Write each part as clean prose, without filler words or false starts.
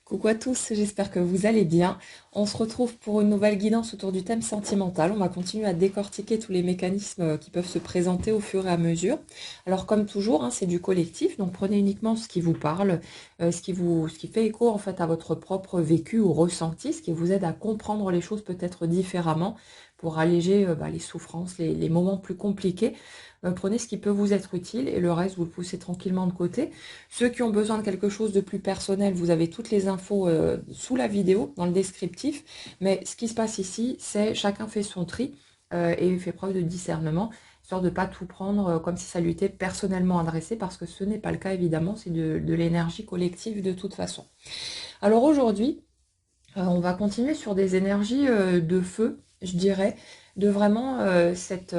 Coucou à tous, j'espère que vous allez bien. On se retrouve pour une nouvelle guidance autour du thème sentimental. On va continuer à décortiquer tous les mécanismes qui peuvent se présenter au fur et à mesure. Alors comme toujours, hein, c'est du collectif, donc prenez uniquement ce qui vous parle, ce qui fait écho en fait à votre propre vécu ou ressenti, ce qui vous aide à comprendre les choses peut-être différemment pour alléger les souffrances, les moments plus compliqués. Prenez ce qui peut vous être utile et le reste, vous le poussez tranquillement de côté. Ceux qui ont besoin de quelque chose de plus personnel, vous avez toutes les infos sous la vidéo, dans le descriptif. Mais ce qui se passe ici, c'est chacun fait son tri et fait preuve de discernement, histoire de ne pas tout prendre comme si ça lui était personnellement adressé, parce que ce n'est pas le cas évidemment, c'est de l'énergie collective de toute façon. Alors aujourd'hui, on va continuer sur des énergies de feu, je dirais, de vraiment cette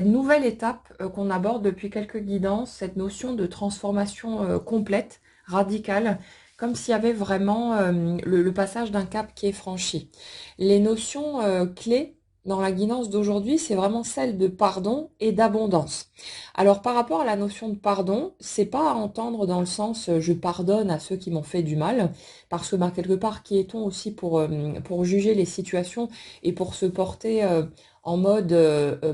nouvelle étape qu'on aborde depuis quelques guidances, cette notion de transformation complète, radicale, comme s'il y avait vraiment le passage d'un cap qui est franchi. Les notions clés dans la guidance d'aujourd'hui, c'est vraiment celle de pardon et d'abondance. Alors par rapport à la notion de pardon, c'est pas à entendre dans le sens je pardonne à ceux qui m'ont fait du mal, parce que quelque part, qui est-on aussi pour juger les situations et pour se porter en mode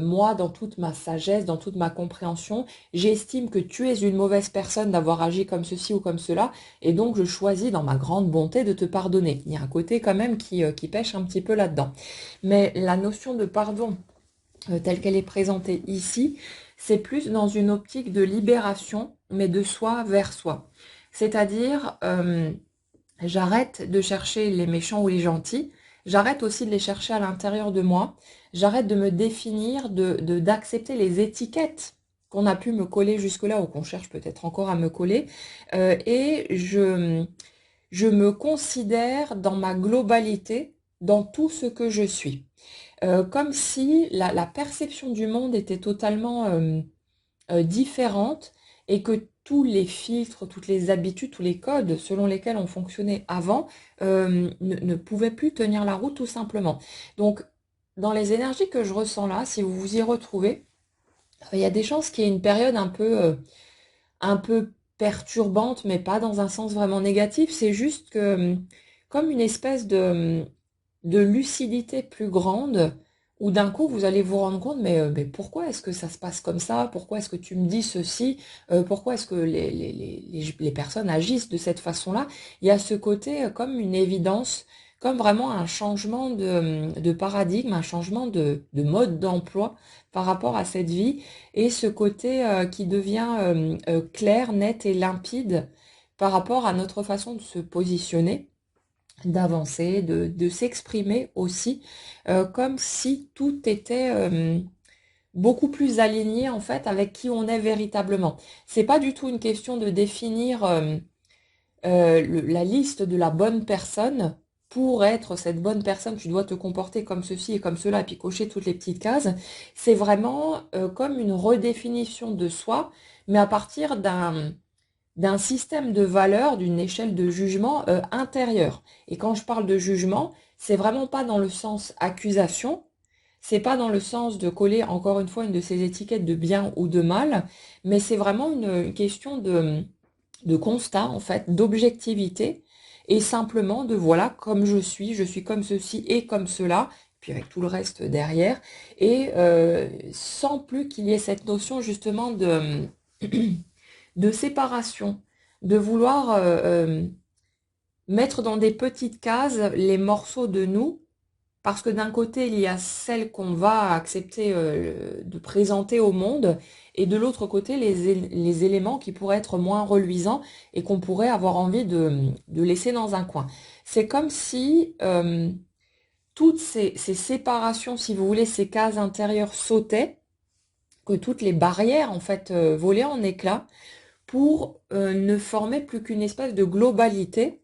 moi, dans toute ma sagesse, dans toute ma compréhension, j'estime que tu es une mauvaise personne d'avoir agi comme ceci ou comme cela, et donc je choisis dans ma grande bonté de te pardonner. Il y a un côté quand même qui pêche un petit peu là-dedans. Mais la notion de pardon, telle qu'elle est présentée ici, c'est plus dans une optique de libération, mais de soi vers soi. C'est-à-dire, j'arrête de chercher les méchants ou les gentils. J'arrête aussi de les chercher à l'intérieur de moi. J'arrête de me définir, d'accepter les étiquettes qu'on a pu me coller jusque-là ou qu'on cherche peut-être encore à me coller. Je me considère dans ma globalité, dans tout ce que je suis. Comme si la perception du monde était totalement différentes et que tous les filtres, toutes les habitudes, tous les codes selon lesquels on fonctionnait avant ne pouvaient plus tenir la route tout simplement. Donc, dans les énergies que je ressens là, si vous vous y retrouvez, il y a des chances qu'il y ait une période un peu perturbante, mais pas dans un sens vraiment négatif. C'est juste que, comme une espèce de lucidité plus grande, où d'un coup vous allez vous rendre compte, mais pourquoi est-ce que ça se passe comme ça? Pourquoi est-ce que tu me dis ceci? Pourquoi est-ce que les personnes agissent de cette façon-là? Il y a ce côté comme une évidence, comme vraiment un changement de paradigme, un changement de mode d'emploi par rapport à cette vie, et ce côté qui devient clair, net et limpide par rapport à notre façon de se positionner, d'avancer, de s'exprimer aussi, comme si tout était beaucoup plus aligné en fait avec qui on est véritablement. C'est pas du tout une question de définir la liste de la bonne personne. Pour être cette bonne personne, tu dois te comporter comme ceci et comme cela, et puis cocher toutes les petites cases. C'est vraiment comme une redéfinition de soi, mais à partir d'un système de valeurs, d'une échelle de jugement intérieur. Et quand je parle de jugement, c'est vraiment pas dans le sens accusation, c'est pas dans le sens de coller encore une fois une de ces étiquettes de bien ou de mal, mais c'est vraiment une question de constat en fait, d'objectivité, et simplement de voilà comme je suis comme ceci et comme cela, puis avec tout le reste derrière, et sans plus qu'il y ait cette notion justement de séparation, de vouloir mettre dans des petites cases les morceaux de nous, parce que d'un côté, il y a celles qu'on va accepter de présenter au monde, et de l'autre côté, les éléments qui pourraient être moins reluisants et qu'on pourrait avoir envie de laisser dans un coin. C'est comme si toutes ces séparations, si vous voulez, ces cases intérieures sautaient, que toutes les barrières, en fait, volaient en éclats, pour ne former plus qu'une espèce de globalité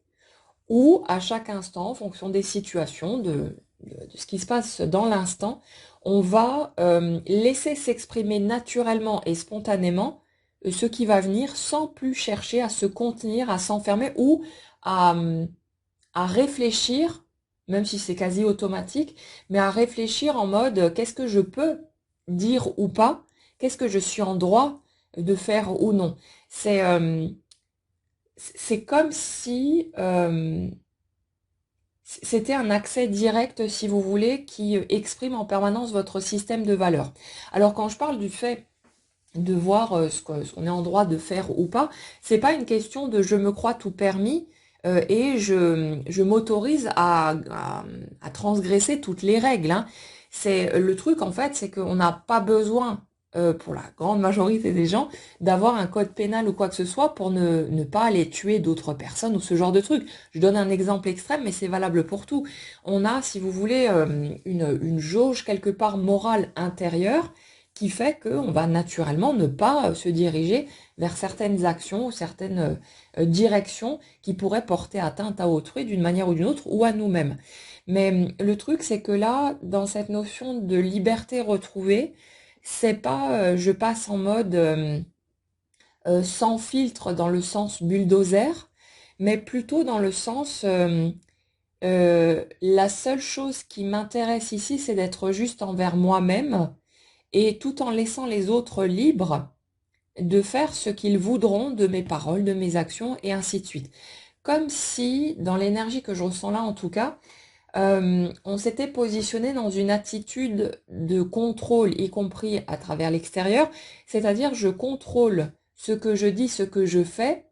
où, à chaque instant, en fonction des situations, de ce qui se passe dans l'instant, on va laisser s'exprimer naturellement et spontanément ce qui va venir, sans plus chercher à se contenir, à s'enfermer ou à, à réfléchir, même si c'est quasi automatique, mais à réfléchir en mode qu'est-ce que je peux dire ou pas, qu'est-ce que je suis en droit de faire ou non. C'est c'est comme si c'était un accès direct, si vous voulez, qui exprime en permanence votre système de valeurs. Alors quand je parle du fait de voir ce qu'on est en droit de faire ou pas, c'est pas une question de je me crois tout permis et je m'autorise à transgresser toutes les règles, hein. C'est le truc en fait, c'est qu'on n'a pas besoin pour la grande majorité des gens, d'avoir un code pénal ou quoi que ce soit pour ne pas aller tuer d'autres personnes ou ce genre de truc. Je donne un exemple extrême, mais c'est valable pour tout. On a, si vous voulez, une jauge quelque part morale intérieure qui fait qu'on va naturellement ne pas se diriger vers certaines actions ou certaines directions qui pourraient porter atteinte à autrui d'une manière ou d'une autre ou à nous-mêmes. Mais le truc, c'est que là, dans cette notion de liberté retrouvée, c'est pas je passe en mode sans filtre dans le sens bulldozer, mais plutôt dans le sens la seule chose qui m'intéresse ici, c'est d'être juste envers moi-même et tout en laissant les autres libres de faire ce qu'ils voudront de mes paroles, de mes actions et ainsi de suite. Comme si, dans l'énergie que je ressens là en tout cas, on s'était positionné dans une attitude de contrôle, y compris à travers l'extérieur, c'est-à-dire je contrôle ce que je dis, ce que je fais,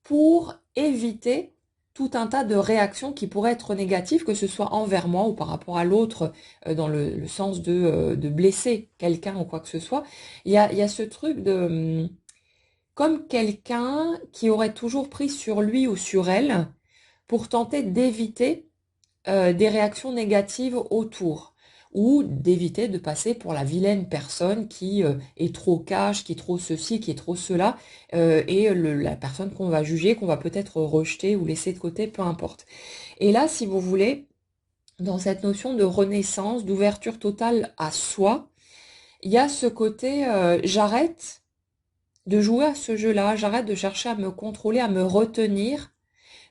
pour éviter tout un tas de réactions qui pourraient être négatives, que ce soit envers moi ou par rapport à l'autre, dans le sens de blesser quelqu'un ou quoi que ce soit. Il y a ce truc de comme quelqu'un qui aurait toujours pris sur lui ou sur elle pour tenter d'éviter des réactions négatives autour ou d'éviter de passer pour la vilaine personne qui est trop cash, qui est trop ceci, qui est trop cela, et la personne qu'on va juger, qu'on va peut-être rejeter ou laisser de côté, peu importe. Et là, si vous voulez, dans cette notion de renaissance, d'ouverture totale à soi, il y a ce côté j'arrête de jouer à ce jeu-là, j'arrête de chercher à me contrôler, à me retenir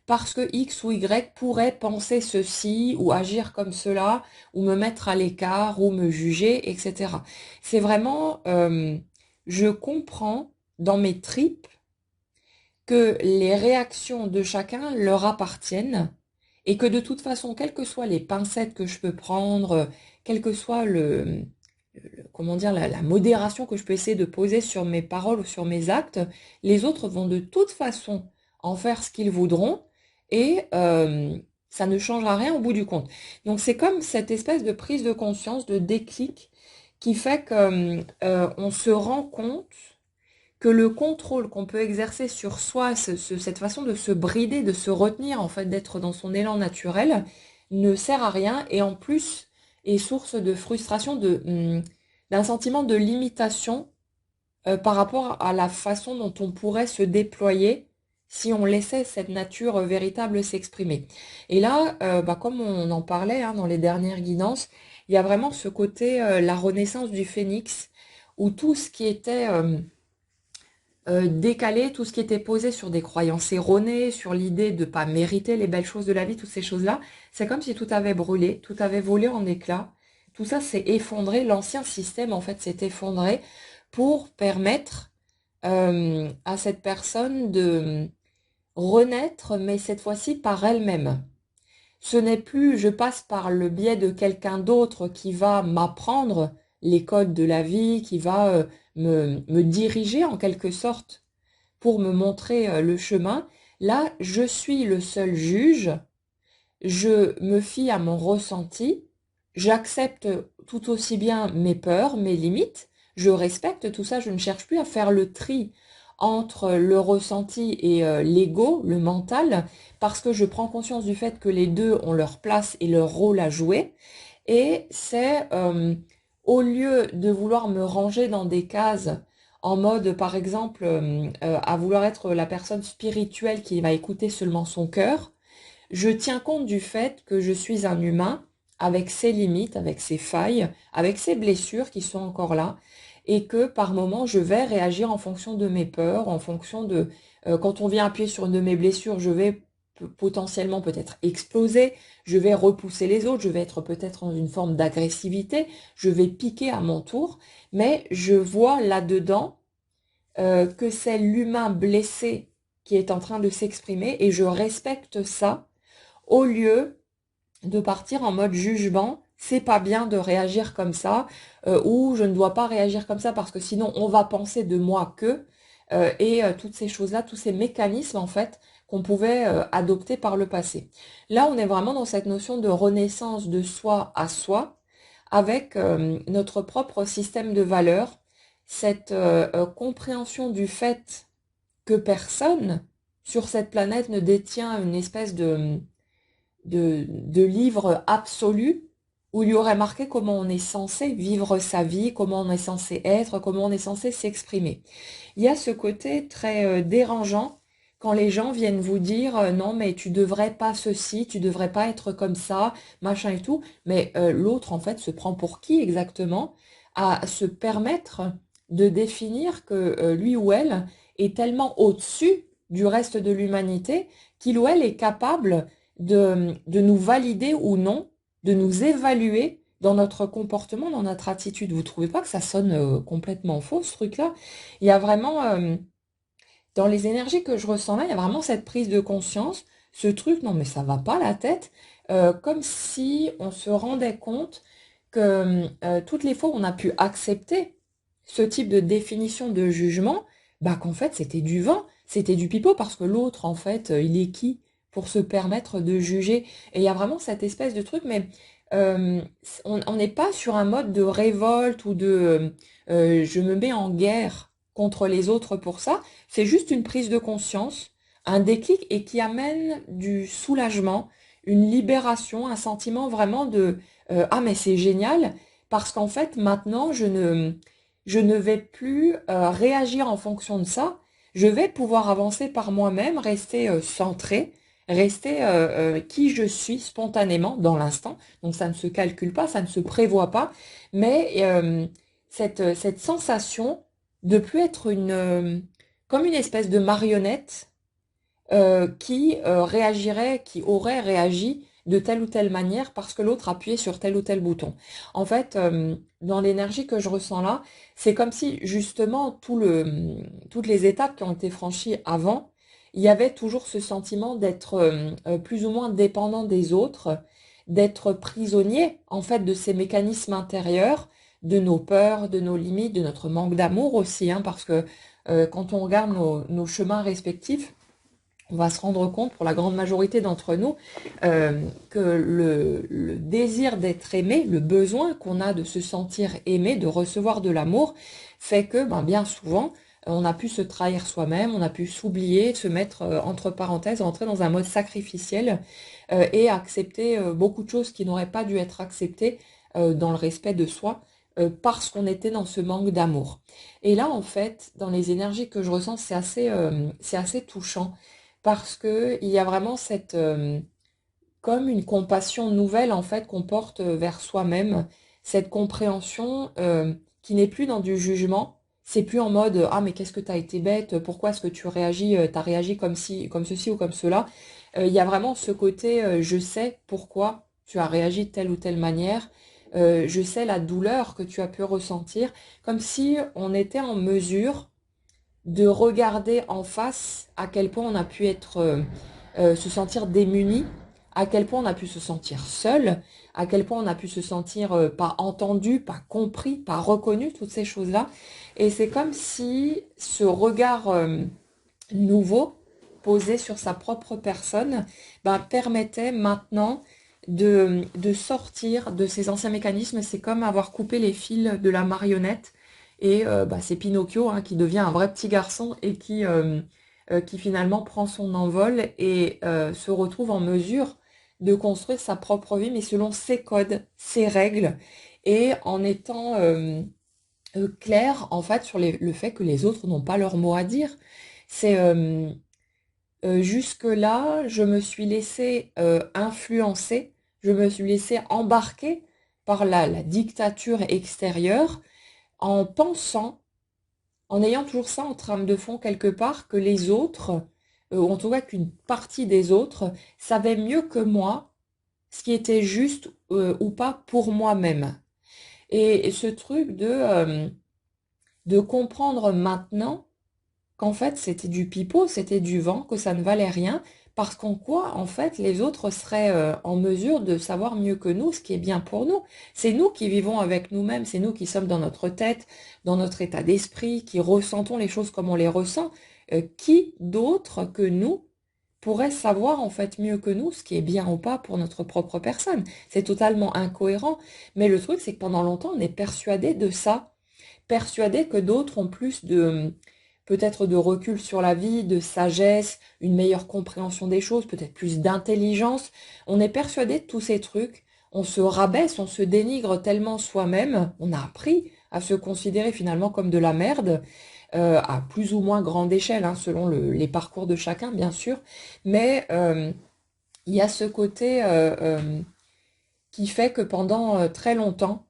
parce que X ou Y pourrait penser ceci ou agir comme cela ou me mettre à l'écart ou me juger, etc. C'est vraiment, je comprends dans mes tripes que les réactions de chacun leur appartiennent et que de toute façon, quelles que soient les pincettes que je peux prendre, quel que soit comment dire, la modération que je peux essayer de poser sur mes paroles ou sur mes actes, les autres vont de toute façon en faire ce qu'ils voudront et ça ne changera rien au bout du compte. Donc c'est comme cette espèce de prise de conscience, de déclic qui fait que on se rend compte que le contrôle qu'on peut exercer sur soi, cette façon de se brider, de se retenir, en fait, d'être dans son élan naturel, ne sert à rien et en plus est source de frustration, d'un sentiment de limitation par rapport à la façon dont on pourrait se déployer si on laissait cette nature véritable s'exprimer. Et là, comme on en parlait hein, dans les dernières guidances, il y a vraiment ce côté, la renaissance du phénix, où tout ce qui était décalé, tout ce qui était posé sur des croyances erronées, sur l'idée de ne pas mériter les belles choses de la vie, toutes ces choses-là, c'est comme si tout avait brûlé, tout avait volé en éclats, tout ça s'est effondré, l'ancien système en fait s'est effondré pour permettre à cette personne de renaître, mais cette fois-ci par elle-même. Ce n'est plus je passe par le biais de quelqu'un d'autre qui va m'apprendre les codes de la vie, qui va me diriger en quelque sorte pour me montrer le chemin. Là, je suis le seul juge, je me fie à mon ressenti, j'accepte tout aussi bien mes peurs, mes limites, je respecte tout ça, je ne cherche plus à faire le tri entre le ressenti et l'ego, le mental, parce que je prends conscience du fait que les deux ont leur place et leur rôle à jouer. Et c'est au lieu de vouloir me ranger dans des cases en mode, par exemple, à vouloir être la personne spirituelle qui va écouter seulement son cœur, je tiens compte du fait que je suis un humain avec ses limites, avec ses failles, avec ses blessures qui sont encore là, et que par moment je vais réagir en fonction de mes peurs, en fonction de quand on vient appuyer sur une de mes blessures, je vais potentiellement peut-être exploser, je vais repousser les autres, je vais être peut-être dans une forme d'agressivité, je vais piquer à mon tour, mais je vois là-dedans que c'est l'humain blessé qui est en train de s'exprimer et je respecte ça au lieu de partir en mode jugement. C'est pas bien de réagir comme ça, ou je ne dois pas réagir comme ça parce que sinon on va penser de moi que, toutes ces choses-là, tous ces mécanismes en fait qu'on pouvait adopter par le passé. Là, on est vraiment dans cette notion de renaissance de soi à soi, avec notre propre système de valeurs, cette compréhension du fait que personne sur cette planète ne détient une espèce de livre absolu où il y aurait marqué comment on est censé vivre sa vie, comment on est censé être, comment on est censé s'exprimer. Il y a ce côté très dérangeant quand les gens viennent vous dire non mais tu devrais pas ceci, tu devrais pas être comme ça, machin et tout, mais l'autre en fait se prend pour qui exactement à se permettre de définir que lui ou elle est tellement au-dessus du reste de l'humanité qu'il ou elle est capable de nous valider ou non, de nous évaluer dans notre comportement, dans notre attitude. Vous trouvez pas que ça sonne complètement faux, ce truc-là? Il y a vraiment, dans les énergies que je ressens là, il y a vraiment cette prise de conscience, ce truc, non mais ça va pas la tête, comme si on se rendait compte que toutes les fois où on a pu accepter ce type de définition de jugement, bah qu'en fait c'était du vent, c'était du pipeau, parce que l'autre, en fait, il est qui pour se permettre de juger? Et il y a vraiment cette espèce de truc, mais on n'est pas sur un mode de révolte ou de je me mets en guerre contre les autres pour ça. C'est juste une prise de conscience, un déclic et qui amène du soulagement, une libération, un sentiment vraiment de ah mais c'est génial parce qu'en fait maintenant je ne vais plus réagir en fonction de ça. Je vais pouvoir avancer par moi-même, rester centré, rester qui je suis spontanément dans l'instant. Donc ça ne se calcule pas, ça ne se prévoit pas, mais cette sensation de plus être comme une espèce de marionnette qui réagirait, qui aurait réagi de telle ou telle manière parce que l'autre appuyait sur tel ou tel bouton. En fait, dans l'énergie que je ressens là, c'est comme si justement toutes les étapes qui ont été franchies avant, il y avait toujours ce sentiment d'être plus ou moins dépendant des autres, d'être prisonnier en fait de ces mécanismes intérieurs, de nos peurs, de nos limites, de notre manque d'amour aussi, hein, parce que quand on regarde nos chemins respectifs, on va se rendre compte, pour la grande majorité d'entre nous, que le désir d'être aimé, le besoin qu'on a de se sentir aimé, de recevoir de l'amour, fait que ben, bien souvent, on a pu se trahir soi-même, on a pu s'oublier, se mettre entre parenthèses, rentrer dans un mode sacrificiel et accepter beaucoup de choses qui n'auraient pas dû être acceptées dans le respect de soi parce qu'on était dans ce manque d'amour. Et là, en fait, dans les énergies que je ressens, c'est assez touchant parce que il y a vraiment cette comme une compassion nouvelle en fait qu'on porte vers soi-même, cette compréhension qui n'est plus dans du jugement, c'est plus en mode ah mais qu'est-ce que t'as été bête, pourquoi est-ce que tu réagis, t'as réagi comme si, comme ceci ou comme cela. Il y a vraiment ce côté je sais pourquoi tu as réagi de telle ou telle manière, je sais la douleur que tu as pu ressentir, comme si on était en mesure de regarder en face à quel point on a pu être se sentir démuni, à quel point on a pu se sentir seul, à quel point on a pu se sentir pas entendu, pas compris, pas reconnu, toutes ces choses-là. Et c'est comme si ce regard nouveau posé sur sa propre personne ben, permettait maintenant de sortir de ces anciens mécanismes. C'est comme avoir coupé les fils de la marionnette et bah, c'est Pinocchio hein, qui devient un vrai petit garçon et qui finalement prend son envol et se retrouve en mesure de construire sa propre vie, mais selon ses codes, ses règles, et en étant clair en fait sur le fait que les autres n'ont pas leur mot à dire. C'est jusque-là, je me suis laissée influencer, je me suis laissée embarquer par la dictature extérieure en pensant, en ayant toujours ça en trame de fond quelque part, que les autres, ou en tout cas qu'une partie des autres, savaient mieux que moi ce qui était juste ou pas pour moi-même. Et ce truc de comprendre maintenant qu'en fait c'était du pipeau, c'était du vent, que ça ne valait rien, parce qu'en quoi, en fait, les autres seraient en mesure de savoir mieux que nous ce qui est bien pour nous. C'est nous qui vivons avec nous-mêmes, c'est nous qui sommes dans notre tête, dans notre état d'esprit, qui ressentons les choses comme on les ressent. Qui d'autre que nous pourrait savoir en fait mieux que nous ce qui est bien ou pas pour notre propre personne? C'est totalement incohérent. Mais le truc, c'est que pendant longtemps, on est persuadé de ça, persuadé que d'autres ont plus de peut-être de recul sur la vie, de sagesse, une meilleure compréhension des choses, peut-être plus d'intelligence. On est persuadé de tous ces trucs. On se rabaisse, on se dénigre tellement soi-même. On a appris à se considérer finalement comme de la merde, à plus ou moins grande échelle, hein, selon les parcours de chacun, bien sûr. Mais il y a ce côté qui fait que pendant très longtemps,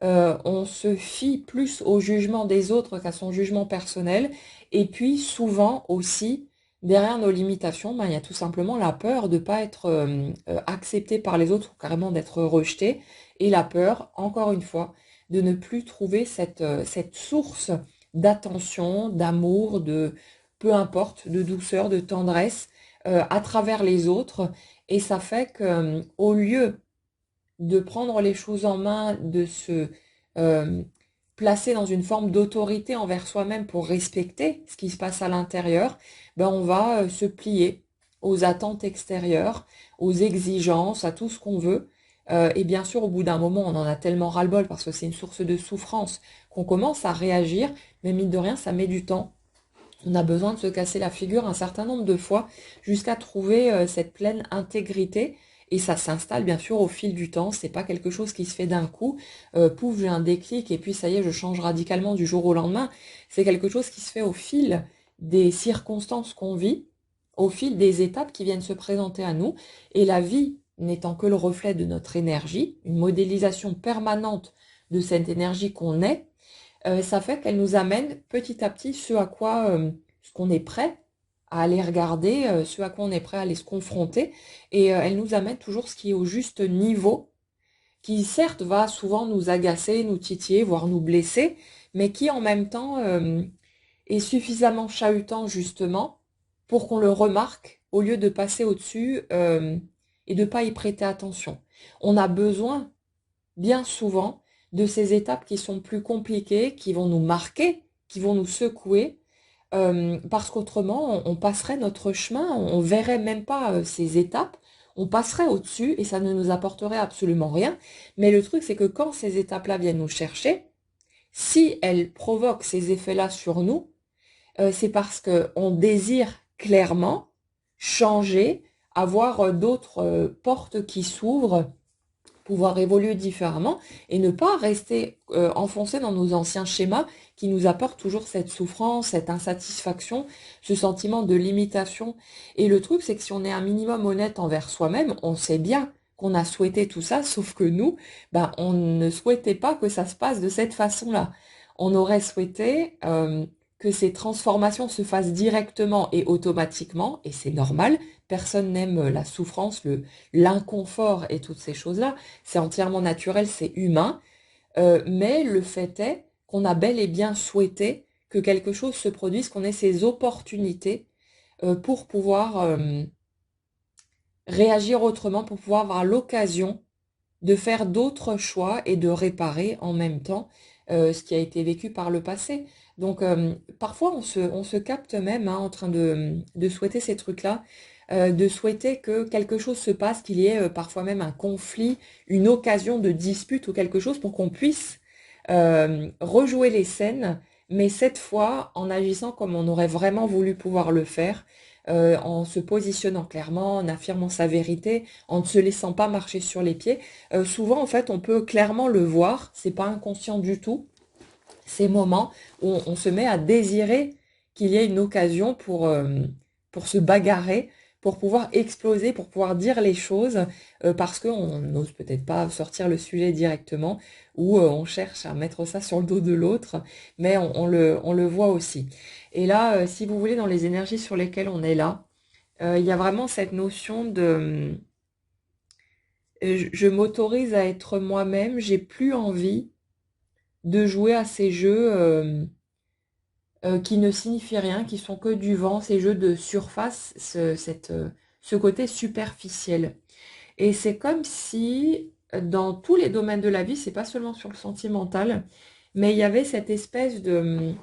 on se fie plus au jugement des autres qu'à son jugement personnel. Et puis souvent aussi, derrière nos limitations, ben, il y a tout simplement la peur de ne pas être accepté par les autres ou carrément d'être rejeté. Et la peur, encore une fois, de ne plus trouver cette source d'attention, d'amour, de peu importe, de douceur, de tendresse à travers les autres. Et ça fait que au lieu de prendre les choses en main, de se euh, placer dans une forme d'autorité envers soi-même pour respecter ce qui se passe à l'intérieur, ben on va se plier aux attentes extérieures, aux exigences, à tout ce qu'on veut. Et bien sûr, au bout d'un moment, on en a tellement ras-le-bol parce que c'est une source de souffrance qu'on commence à réagir, mais mine de rien, ça met du temps. On a besoin de se casser la figure un certain nombre de fois jusqu'à trouver cette pleine intégrité. Et ça s'installe bien sûr au fil du temps. C'est pas quelque chose qui se fait d'un coup. Pouf, j'ai un déclic et puis ça y est, je change radicalement du jour au lendemain. C'est quelque chose qui se fait au fil des circonstances qu'on vit, au fil des étapes qui viennent se présenter à nous. Et la vie n'étant que le reflet de notre énergie, une modélisation permanente de cette énergie qu'on est, ça fait qu'elle nous amène petit à petit ce qu'on est prêt à aller regarder, ce à quoi on est prêt à aller se confronter, et elle nous amène toujours ce qui est au juste niveau, qui certes va souvent nous agacer, nous titiller, voire nous blesser, mais qui en même temps est suffisamment chahutant justement pour qu'on le remarque au lieu de passer au-dessus et de ne pas y prêter attention. On a besoin bien souvent de ces étapes qui sont plus compliquées, qui vont nous marquer, qui vont nous secouer, parce qu'autrement, on passerait notre chemin, on verrait même pas ces étapes, on passerait au-dessus et ça ne nous apporterait absolument rien. Mais le truc, c'est que quand ces étapes-là viennent nous chercher, si elles provoquent ces effets-là sur nous, c'est parce qu'on désire clairement changer, avoir d'autres portes qui s'ouvrent, pouvoir évoluer différemment et ne pas rester enfoncé dans nos anciens schémas qui nous apportent toujours cette souffrance, cette insatisfaction, ce sentiment de limitation. Et le truc, c'est que si on est un minimum honnête envers soi-même, on sait bien qu'on a souhaité tout ça, sauf que nous, ben, on ne souhaitait pas que ça se passe de cette façon-là. On aurait souhaité que ces transformations se fassent directement et automatiquement, et c'est normal. Personne n'aime la souffrance, l'inconfort et toutes ces choses-là. C'est entièrement naturel, c'est humain. Mais le fait est qu'on a bel et bien souhaité que quelque chose se produise, qu'on ait ces opportunités pour pouvoir réagir autrement, pour pouvoir avoir l'occasion de faire d'autres choix et de réparer en même temps ce qui a été vécu par le passé. Donc parfois on se capte même hein, en train de souhaiter ces trucs-là, de souhaiter que quelque chose se passe, qu'il y ait parfois même un conflit, une occasion de dispute ou quelque chose pour qu'on puisse rejouer les scènes, mais cette fois en agissant comme on aurait vraiment voulu pouvoir le faire, en se positionnant clairement, en affirmant sa vérité, en ne se laissant pas marcher sur les pieds. Souvent, en fait, on peut clairement le voir, c'est pas inconscient du tout, ces moments où on se met à désirer qu'il y ait une occasion pour se bagarrer, pour pouvoir exploser, pour pouvoir dire les choses, parce qu'on n'ose peut-être pas sortir le sujet directement, ou on cherche à mettre ça sur le dos de l'autre, mais on le voit aussi. Et là, si vous voulez, dans les énergies sur lesquelles on est là, il y a vraiment cette notion de je m'autorise à être moi-même, j'ai plus envie de jouer à ces jeux qui ne signifient rien, qui sont que du vent, ces jeux de surface, ce côté superficiel. Et c'est comme si dans tous les domaines de la vie, c'est pas seulement sur le sentimental, mais il y avait cette espèce de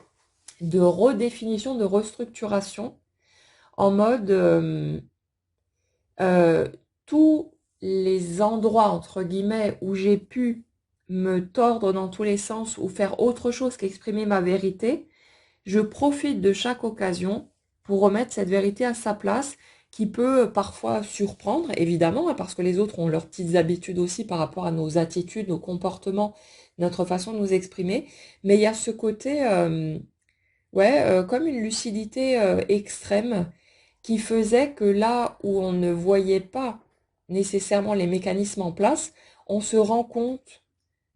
redéfinition, de restructuration en mode euh, tous les endroits, entre guillemets, où j'ai pu me tordre dans tous les sens ou faire autre chose qu'exprimer ma vérité, je profite de chaque occasion pour remettre cette vérité à sa place, qui peut parfois surprendre, évidemment, hein, parce que les autres ont leurs petites habitudes aussi par rapport à nos attitudes, nos comportements, notre façon de nous exprimer. Mais il y a ce côté, ouais, comme une lucidité extrême qui faisait que là où on ne voyait pas nécessairement les mécanismes en place, on se rend compte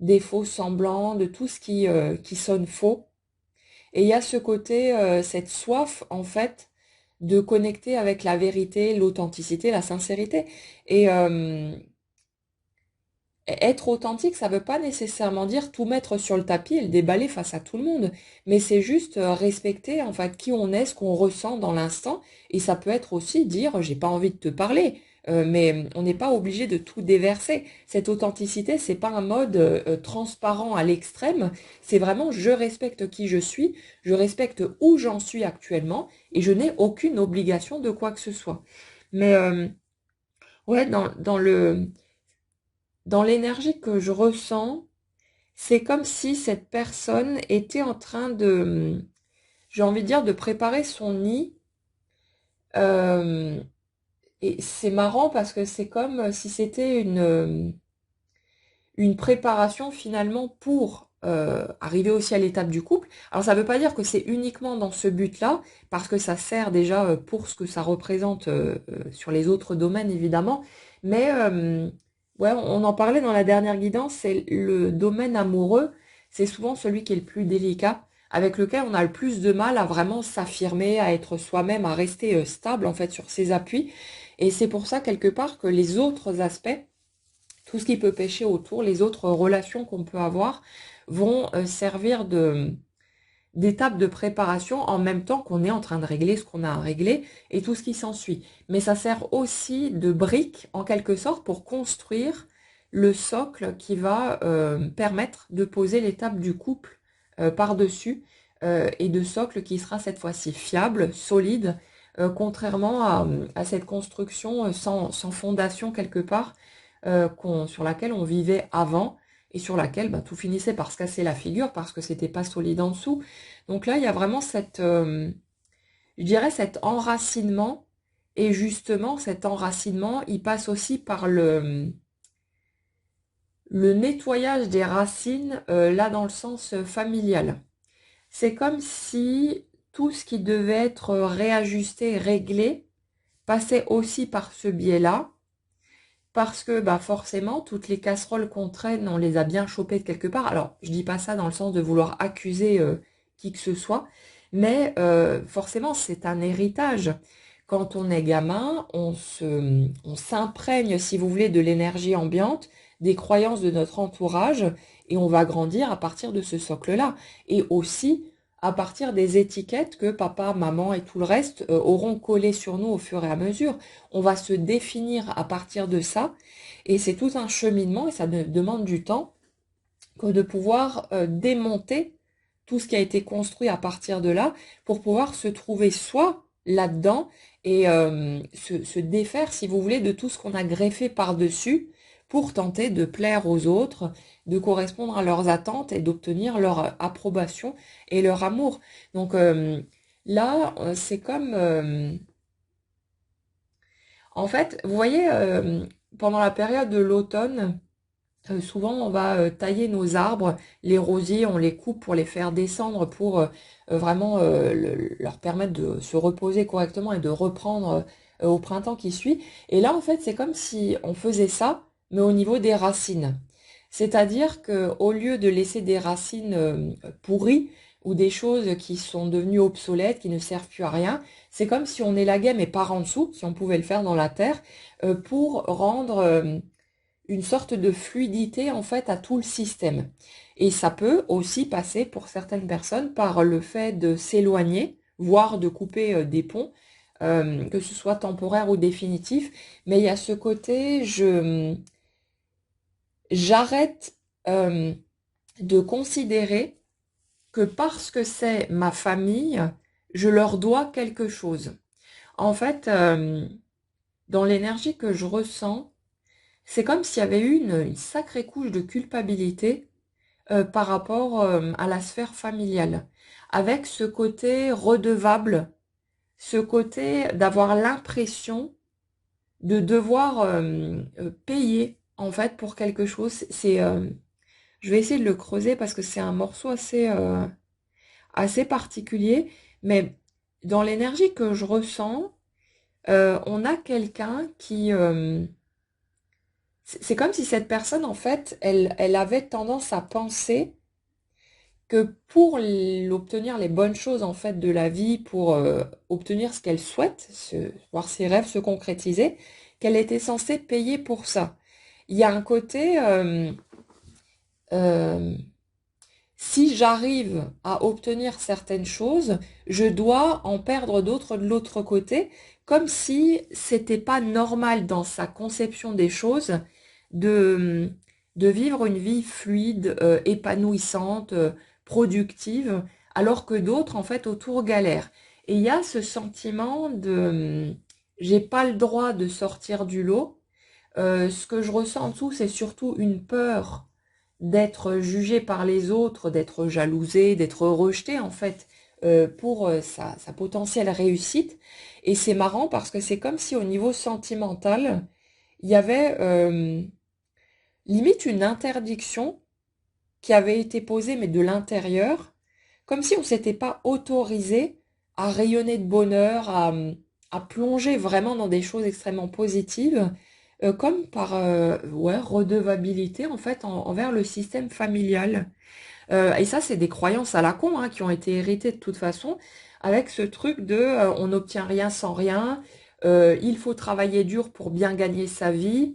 des faux semblants, de tout ce qui sonne faux. Et il y a ce côté, cette soif, en fait, de connecter avec la vérité, l'authenticité, la sincérité. Et être authentique, ça veut pas nécessairement dire tout mettre sur le tapis et le déballer face à tout le monde, mais c'est juste respecter en fait qui on est, ce qu'on ressent dans l'instant, et ça peut être aussi dire j'ai pas envie de te parler, mais on n'est pas obligé de tout déverser. Cette authenticité, c'est pas un mode transparent à l'extrême, c'est vraiment je respecte qui je respecte où j'en suis actuellement, et je n'ai aucune obligation de quoi que ce soit. Mais ouais, dans l'énergie que je ressens, c'est comme si cette personne était en train de, j'ai envie de dire, de préparer son nid. Euh, et c'est marrant parce que c'est comme si c'était une préparation finalement pour arriver aussi à l'étape du couple. Alors ça ne veut pas dire que c'est uniquement dans ce but-là, parce que ça sert déjà pour ce que ça représente sur les autres domaines évidemment, mais ouais, on en parlait dans la dernière guidance, c'est le domaine amoureux, c'est souvent celui qui est le plus délicat, avec lequel on a le plus de mal à vraiment s'affirmer, à être soi-même, à rester stable en fait sur ses appuis. Et c'est pour ça quelque part que les autres aspects, tout ce qui peut pêcher autour, les autres relations qu'on peut avoir, vont servir d'étape de préparation en même temps qu'on est en train de régler ce qu'on a à régler et tout ce qui s'ensuit. Mais ça sert aussi de brique en quelque sorte pour construire le socle qui va permettre de poser l'étape du couple par-dessus et de socle qui sera cette fois-ci fiable, solide, contrairement à cette construction sans fondation quelque part sur laquelle on vivait avant et sur laquelle bah, tout finissait par se casser la figure parce que c'était pas solide en dessous. Donc là, il y a vraiment je dirais cet enracinement, et justement, cet enracinement, il passe aussi par le nettoyage des racines, là dans le sens familial. C'est comme si tout ce qui devait être réajusté, réglé, passait aussi par ce biais-là, parce que bah forcément, toutes les casseroles qu'on traîne, on les a bien chopées de quelque part. Alors, je dis pas ça dans le sens de vouloir accuser qui que ce soit, mais forcément, c'est un héritage. Quand on est gamin, on s'imprègne, si vous voulez, de l'énergie ambiante, des croyances de notre entourage, et on va grandir à partir de ce socle-là. Et aussi à partir des étiquettes que papa, maman et tout le reste auront collées sur nous au fur et à mesure. On va se définir à partir de ça, et c'est tout un cheminement, et ça demande du temps, que de pouvoir démonter tout ce qui a été construit à partir de là, pour pouvoir se trouver soi là-dedans, et se défaire, si vous voulez, de tout ce qu'on a greffé par-dessus, pour tenter de plaire aux autres, de correspondre à leurs attentes et d'obtenir leur approbation et leur amour. Donc là, c'est comme... en fait, vous voyez, pendant la période de l'automne, souvent on va tailler nos arbres, les rosiers, on les coupe pour les faire descendre, pour vraiment leur permettre de se reposer correctement et de reprendre au printemps qui suit. Et là, en fait, c'est comme si on faisait ça, mais au niveau des racines. C'est-à-dire que au lieu de laisser des racines pourries ou des choses qui sont devenues obsolètes, qui ne servent plus à rien, c'est comme si on élaguait mais par en dessous, si on pouvait le faire dans la terre, pour rendre une sorte de fluidité en fait à tout le système. Et ça peut aussi passer pour certaines personnes par le fait de s'éloigner, voire de couper des ponts, que ce soit temporaire ou définitif. Mais il y a ce côté, j'arrête de considérer que parce que c'est ma famille, je leur dois quelque chose. En fait, dans l'énergie que je ressens, c'est comme s'il y avait eu une sacrée couche de culpabilité par rapport à la sphère familiale, avec ce côté redevable, ce côté d'avoir l'impression de devoir payer en fait pour quelque chose. Je vais essayer de le creuser parce que c'est un morceau assez particulier, mais dans l'énergie que je ressens, on a quelqu'un qui c'est comme si cette personne, en fait, elle avait tendance à penser que pour obtenir les bonnes choses, en fait, de la vie, pour obtenir ce qu'elle souhaite, voir ses rêves se concrétiser, qu'elle était censée payer pour ça. Il y a un côté, euh, si j'arrive à obtenir certaines choses, je dois en perdre d'autres de l'autre côté, comme si c'était pas normal dans sa conception des choses de, de vivre une vie fluide, épanouissante, productive, alors que d'autres, en fait, autour galèrent. Et il y a ce sentiment de j'ai pas le droit de sortir du lot. Ce que je ressens en dessous, c'est surtout une peur d'être jugé par les autres, d'être jalousé, d'être rejeté en fait pour sa potentielle réussite. Et c'est marrant parce que c'est comme si au niveau sentimental, il y avait limite une interdiction qui avait été posée, mais de l'intérieur, comme si on s'était pas autorisé à rayonner de bonheur, à plonger vraiment dans des choses extrêmement positives, comme par ouais, redevabilité en fait envers le système familial. Et ça, c'est des croyances à la con hein, qui ont été héritées de toute façon, avec ce truc de on n'obtient rien sans rien, il faut travailler dur pour bien gagner sa vie,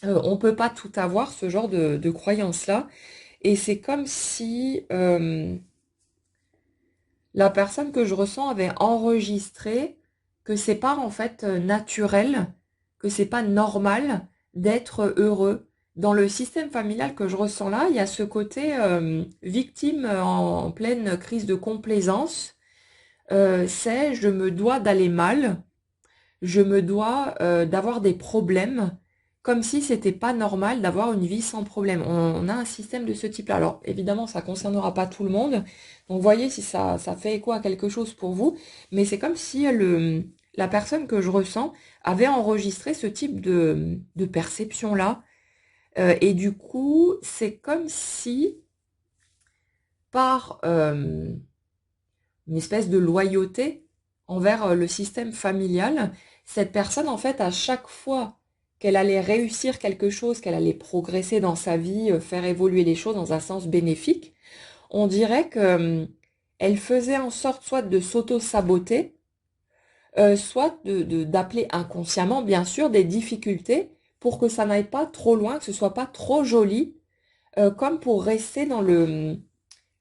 on peut pas tout avoir, ce genre de croyances-là. Et c'est comme si la personne que je ressens avait enregistré que c'est pas en fait naturel, que c'est pas normal d'être heureux. Dans le système familial que je ressens là, il y a ce côté victime en pleine crise de complaisance. C'est je me dois d'aller mal, je me dois d'avoir des problèmes, comme si c'était pas normal d'avoir une vie sans problème. On a un système de ce type-là. Alors évidemment, ça concernera pas tout le monde. Donc voyez si ça fait écho à quelque chose pour vous. Mais c'est comme si la personne que je ressens avait enregistré ce type de perception-là. Et du coup, c'est comme si par une espèce de loyauté envers le système familial, cette personne, en fait, à chaque fois qu'elle allait réussir quelque chose, qu'elle allait progresser dans sa vie, faire évoluer les choses dans un sens bénéfique, on dirait que elle faisait en sorte soit de s'auto-saboter, soit d'appeler inconsciemment, bien sûr, des difficultés pour que ça n'aille pas trop loin, que ce soit pas trop joli, comme pour rester dans le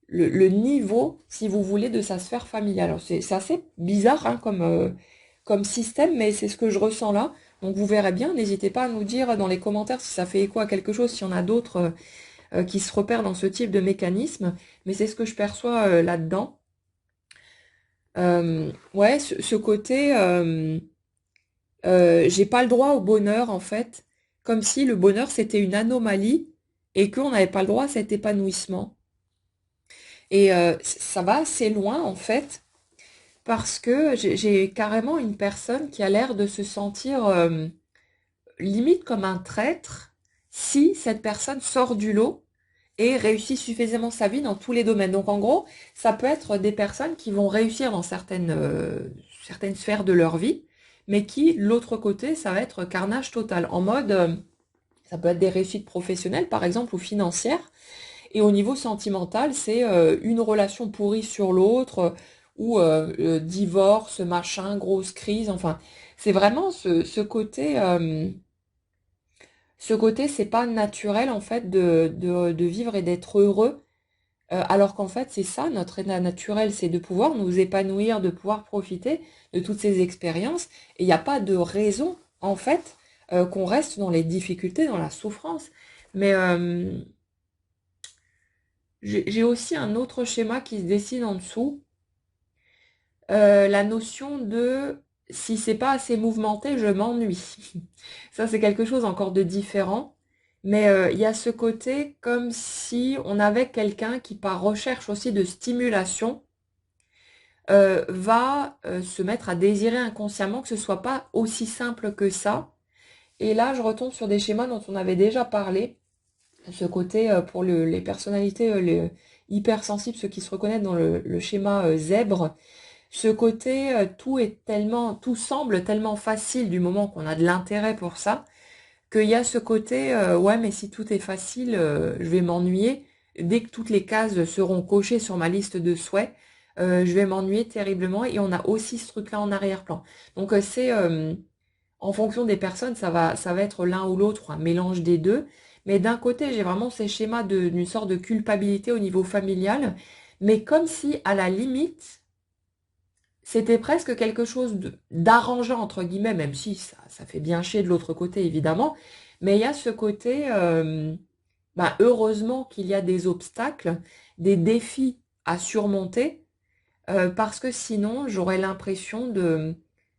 niveau, si vous voulez, de sa sphère familiale. Alors c'est assez bizarre hein, comme système, mais c'est ce que je ressens là. Donc vous verrez bien, n'hésitez pas à nous dire dans les commentaires si ça fait écho à quelque chose, s'il y en a d'autres qui se repèrent dans ce type de mécanisme, mais c'est ce que je perçois là-dedans. Ouais, ce côté, j'ai pas le droit au bonheur en fait, comme si le bonheur c'était une anomalie et qu'on n'avait pas le droit à cet épanouissement. Et ça va assez loin en fait, parce que j'ai carrément une personne qui a l'air de se sentir limite comme un traître si cette personne sort du lot et réussit suffisamment sa vie dans tous les domaines. Donc en gros, ça peut être des personnes qui vont réussir dans certaines sphères de leur vie, mais qui, de l'autre côté, ça va être carnage total. En mode, ça peut être des réussites professionnelles, par exemple, ou financières. Et au niveau sentimental, c'est une relation pourrie sur l'autre, ou divorce, machin, grosse crise, enfin, c'est vraiment ce côté Ce côté, c'est pas naturel en fait de vivre et d'être heureux, alors qu'en fait, c'est ça notre état naturel, c'est de pouvoir nous épanouir, de pouvoir profiter de toutes ces expériences. Et il n'y a pas de raison en fait qu'on reste dans les difficultés, dans la souffrance. Mais j'ai aussi un autre schéma qui se dessine en dessous. La notion de si c'est pas assez mouvementé, je m'ennuie. Ça, c'est quelque chose encore de différent. Mais il y a ce côté comme si on avait quelqu'un qui, par recherche aussi de stimulation, va se mettre à désirer inconsciemment que ce soit pas aussi simple que ça. Et là, je retombe sur des schémas dont on avait déjà parlé. Ce côté pour les personnalités les hypersensibles, ceux qui se reconnaissent dans le schéma zèbre, ce côté, tout semble tellement facile du moment qu'on a de l'intérêt pour ça, qu'il y a ce côté, ouais, mais si tout est facile, je vais m'ennuyer. Dès que toutes les cases seront cochées sur ma liste de souhaits, je vais m'ennuyer terriblement. Et on a aussi ce truc-là en arrière-plan. Donc en fonction des personnes, ça va être l'un ou l'autre, un mélange des deux. Mais d'un côté, j'ai vraiment ces schémas d'une sorte de culpabilité au niveau familial, mais comme si, à la limite, c'était presque quelque chose d'arrangeant, entre guillemets, même si ça fait bien chier de l'autre côté, évidemment. Mais il y a ce côté, bah, heureusement qu'il y a des obstacles, des défis à surmonter, parce que sinon, j'aurais l'impression de,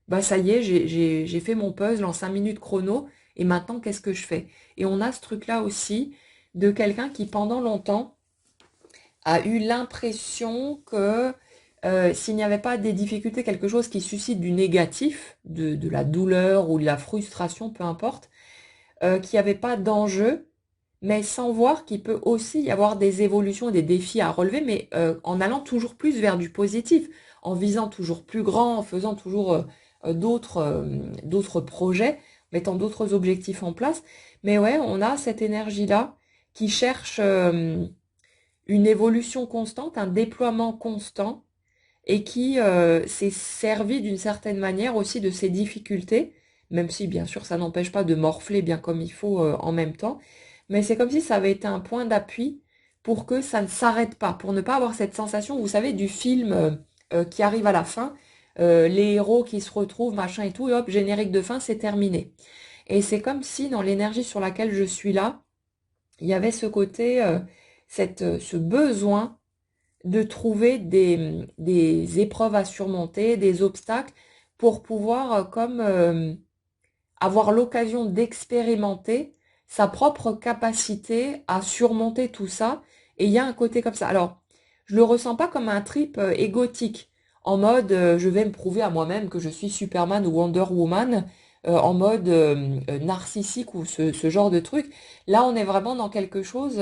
bah ça y est, j'ai fait mon puzzle en 5 minutes chrono, et maintenant, qu'est-ce que je fais? Et on a ce truc-là aussi de quelqu'un qui, pendant longtemps, a eu l'impression que s'il n'y avait pas des difficultés, quelque chose qui suscite du négatif, de la douleur ou de la frustration, peu importe, qu'il n'y avait pas d'enjeu, mais sans voir qu'il peut aussi y avoir des évolutions, des défis à relever, mais en allant toujours plus vers du positif, en visant toujours plus grand, en faisant toujours d'autres projets, mettant d'autres objectifs en place. Mais ouais, on a cette énergie-là qui cherche une évolution constante, un déploiement constant, et qui s'est servi d'une certaine manière aussi de ces difficultés, même si bien sûr ça n'empêche pas de morfler bien comme il faut en même temps, mais c'est comme si ça avait été un point d'appui pour que ça ne s'arrête pas, pour ne pas avoir cette sensation, vous savez, du film qui arrive à la fin, les héros qui se retrouvent, machin et tout, et hop, générique de fin, c'est terminé. Et c'est comme si dans l'énergie sur laquelle je suis là, il y avait ce côté, ce besoin de trouver des épreuves à surmonter, des obstacles, pour pouvoir avoir l'occasion d'expérimenter sa propre capacité à surmonter tout ça. Et il y a un côté comme ça. Alors, je le ressens pas comme un trip égotique, en mode je vais me prouver à moi-même que je suis Superman ou Wonder Woman, en mode narcissique ou ce genre de truc. Là, on est vraiment dans quelque chose.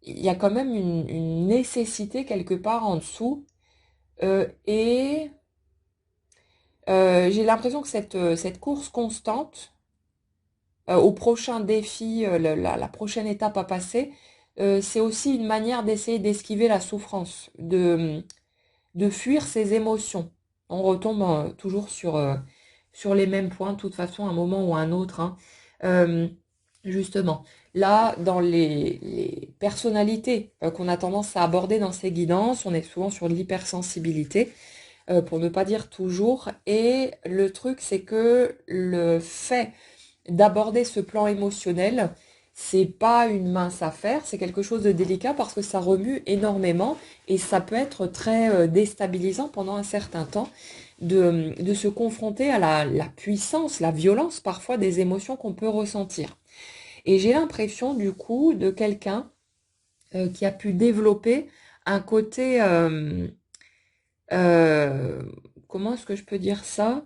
Il y a quand même une nécessité quelque part en dessous. Et j'ai l'impression que cette course constante au prochain défi, la prochaine étape à passer, c'est aussi une manière d'essayer d'esquiver la souffrance, de fuir ses émotions. On retombe toujours sur les mêmes points, de toute façon, à un moment ou à un autre, hein. Euh, Justement, là, dans les personnalités qu'on a tendance à aborder dans ces guidances, on est souvent sur de l'hypersensibilité, pour ne pas dire toujours. Et le truc, c'est que le fait d'aborder ce plan émotionnel, c'est pas une mince affaire, c'est quelque chose de délicat parce que ça remue énormément et ça peut être très déstabilisant pendant un certain temps de se confronter à la puissance, la violence parfois des émotions qu'on peut ressentir. Et j'ai l'impression du coup de quelqu'un qui a pu développer un côté, euh, comment est-ce que je peux dire ça?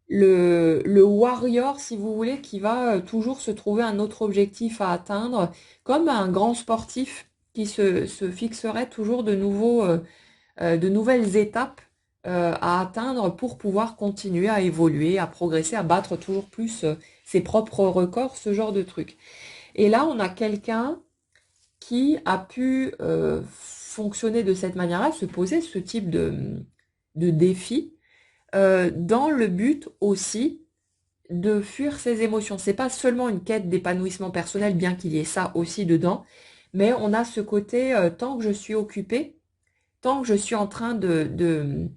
Le warrior, si vous voulez, qui va toujours se trouver un autre objectif à atteindre, comme un grand sportif qui se fixerait toujours de nouvelles étapes à atteindre pour pouvoir continuer à évoluer, à progresser, à battre toujours plus ses propres records, ce genre de truc. Et là, on a quelqu'un qui a pu fonctionner de cette manière-là, se poser ce type de défi, dans le but aussi, de fuir ses émotions. C'est pas seulement une quête d'épanouissement personnel, bien qu'il y ait ça aussi dedans, mais on a ce côté, tant que je suis occupée, tant que je suis en train de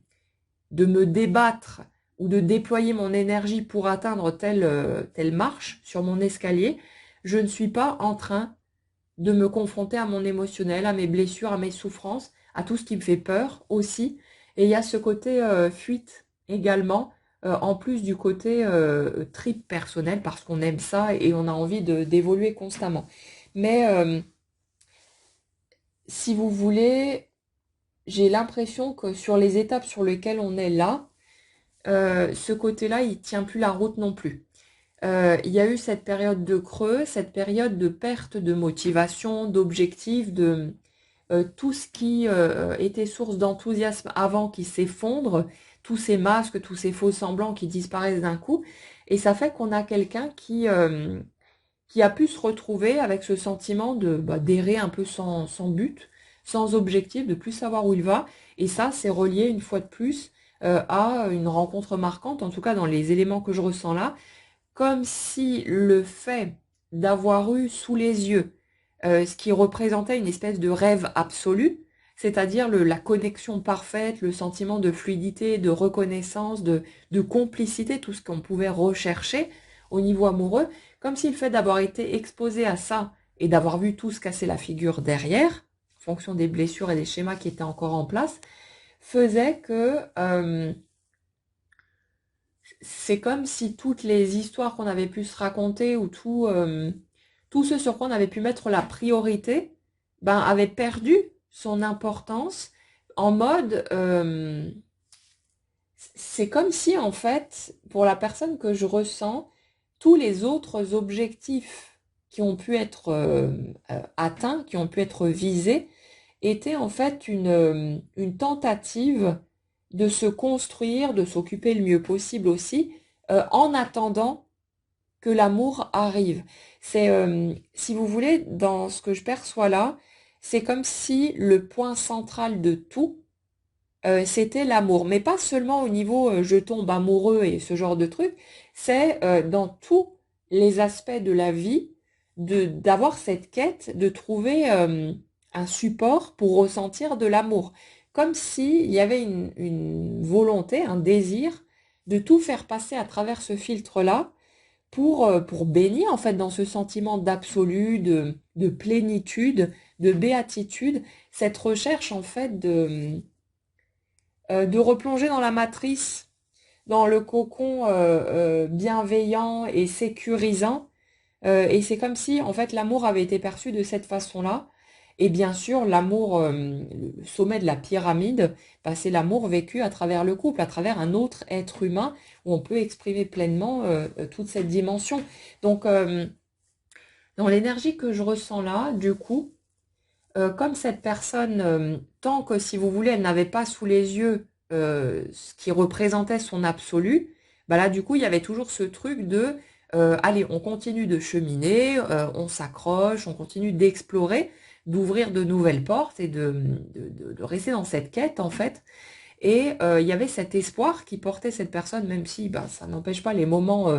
me débattre ou de déployer mon énergie pour atteindre telle marche sur mon escalier, je ne suis pas en train de me confronter à mon émotionnel, à mes blessures, à mes souffrances, à tout ce qui me fait peur aussi. Et il y a ce côté fuite également, en plus du côté trip personnel, parce qu'on aime ça et on a envie d'évoluer constamment. Mais si vous voulez, j'ai l'impression que sur les étapes sur lesquelles on est là, ce côté-là, il tient plus la route non plus. Il y a eu cette période de creux, cette période de perte de motivation, d'objectifs, de tout ce qui était source d'enthousiasme avant qui s'effondre, tous ces masques, tous ces faux semblants qui disparaissent d'un coup. Et ça fait qu'on a quelqu'un qui a pu se retrouver avec ce sentiment de d'errer un peu sans but, sans objectif, de plus savoir où il va. Et ça, c'est relié une fois de plus à une rencontre marquante, en tout cas dans les éléments que je ressens là, comme si le fait d'avoir eu sous les yeux ce qui représentait une espèce de rêve absolu, c'est-à-dire la connexion parfaite, le sentiment de fluidité, de reconnaissance, de complicité, tout ce qu'on pouvait rechercher au niveau amoureux, comme si le fait d'avoir été exposé à ça et d'avoir vu tout se casser la figure derrière, en fonction des blessures et des schémas qui étaient encore en place, faisait que c'est comme si toutes les histoires qu'on avait pu se raconter ou tout ce sur quoi on avait pu mettre la priorité, ben, avait perdu son importance en mode, c'est comme si en fait, pour la personne que je ressens, tous les autres objectifs qui ont pu être atteints, qui ont pu être visés, étaient en fait une tentative de se construire, de s'occuper le mieux possible aussi, en attendant que l'amour arrive. C'est, si vous voulez, dans ce que je perçois là, c'est comme si le point central de tout, c'était l'amour. Mais pas seulement au niveau je tombe amoureux et ce genre de truc, c'est dans tous les aspects de la vie, d'avoir cette quête, de trouver un support pour ressentir de l'amour. Comme s'il y avait une volonté, un désir de tout faire passer à travers ce filtre-là pour baigner en fait dans ce sentiment d'absolu, de plénitude, de béatitude, cette recherche en fait de replonger dans la matrice, dans le cocon bienveillant et sécurisant. Et c'est comme si en fait l'amour avait été perçu de cette façon-là. Et bien sûr, l'amour, le sommet de la pyramide, bah, c'est l'amour vécu à travers le couple, à travers un autre être humain, où on peut exprimer pleinement toute cette dimension. Donc, dans l'énergie que je ressens là, du coup, comme cette personne, tant que si vous voulez, elle n'avait pas sous les yeux ce qui représentait son absolu, bah là, du coup, il y avait toujours ce truc de, allez, on continue de cheminer, on s'accroche, on continue d'explorer, d'ouvrir de nouvelles portes et de rester dans cette quête, en fait. Et il y avait cet espoir qui portait cette personne, même si bah, ça n'empêche pas les moments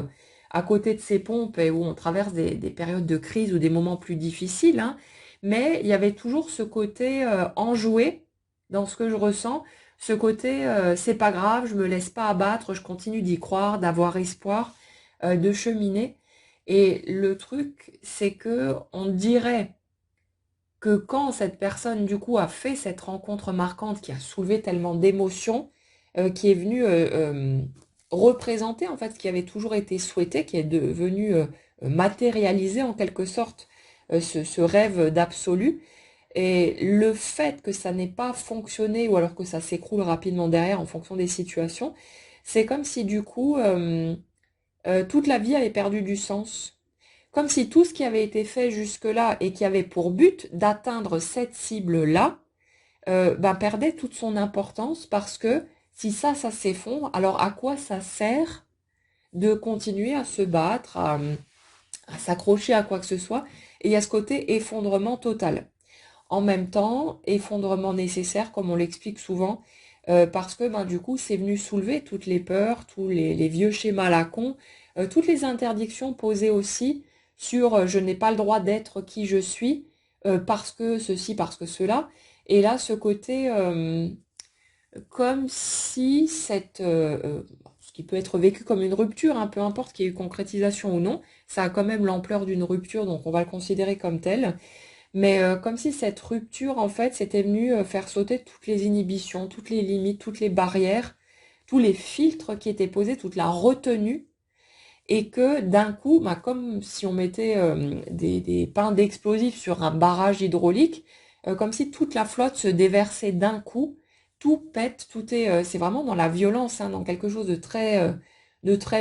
à côté de ses pompes et où on traverse des périodes de crise ou des moments plus difficiles, hein. Mais il y avait toujours ce côté enjoué dans ce que je ressens, ce côté c'est pas grave, je me laisse pas abattre, je continue d'y croire, d'avoir espoir, de cheminer. Et le truc, c'est que on dirait que quand cette personne, du coup, a fait cette rencontre marquante qui a soulevé tellement d'émotions, qui est venue représenter en fait ce qui avait toujours été souhaité, qui est devenu matérialiser en quelque sorte ce rêve d'absolu. Et le fait que ça n'ait pas fonctionné ou alors que ça s'écroule rapidement derrière en fonction des situations, c'est comme si du coup toute la vie avait perdu du sens. Comme si tout ce qui avait été fait jusque-là et qui avait pour but d'atteindre cette cible-là, ben, perdait toute son importance parce que si ça s'effondre, alors à quoi ça sert de continuer à se battre, à s'accrocher à quoi que ce soit? Et il y a ce côté effondrement total. En même temps, effondrement nécessaire, comme on l'explique souvent, parce que ben, du coup, c'est venu soulever toutes les peurs, tous les vieux schémas à la con, toutes les interdictions posées aussi sur je n'ai pas le droit d'être qui je suis, parce que ceci, parce que cela. Et là, ce côté comme si ce qui peut être vécu comme une rupture, hein, peu importe qu'il y ait eu concrétisation ou non, ça a quand même l'ampleur d'une rupture, donc on va le considérer comme tel. Mais comme si cette rupture, en fait, c'était venu faire sauter toutes les inhibitions, toutes les limites, toutes les barrières, tous les filtres qui étaient posés, toute la retenue, et que d'un coup, bah, comme si on mettait des pains d'explosifs sur un barrage hydraulique, comme si toute la flotte se déversait d'un coup, tout pète, c'est vraiment dans la violence, hein, dans quelque chose de très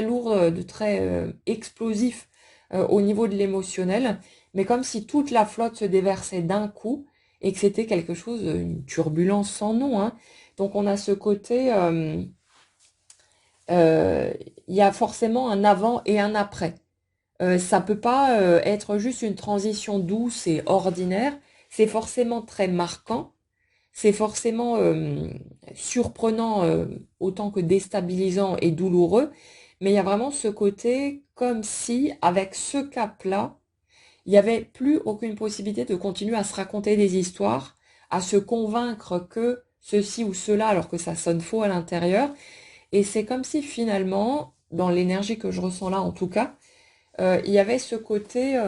lourd, de très explosif au niveau de l'émotionnel, mais comme si toute la flotte se déversait d'un coup et que c'était quelque chose, une turbulence sans nom, hein. Donc on a ce côté euh, il y a forcément un avant et un après. Ça peut pas être juste une transition douce et ordinaire. C'est forcément très marquant. C'est forcément surprenant autant que déstabilisant et douloureux. Mais il y a vraiment ce côté comme si, avec ce cap-là, il n'y avait plus aucune possibilité de continuer à se raconter des histoires, à se convaincre que ceci ou cela, alors que ça sonne faux à l'intérieur. Et c'est comme si finalement, dans l'énergie que je ressens là en tout cas, il y avait ce côté,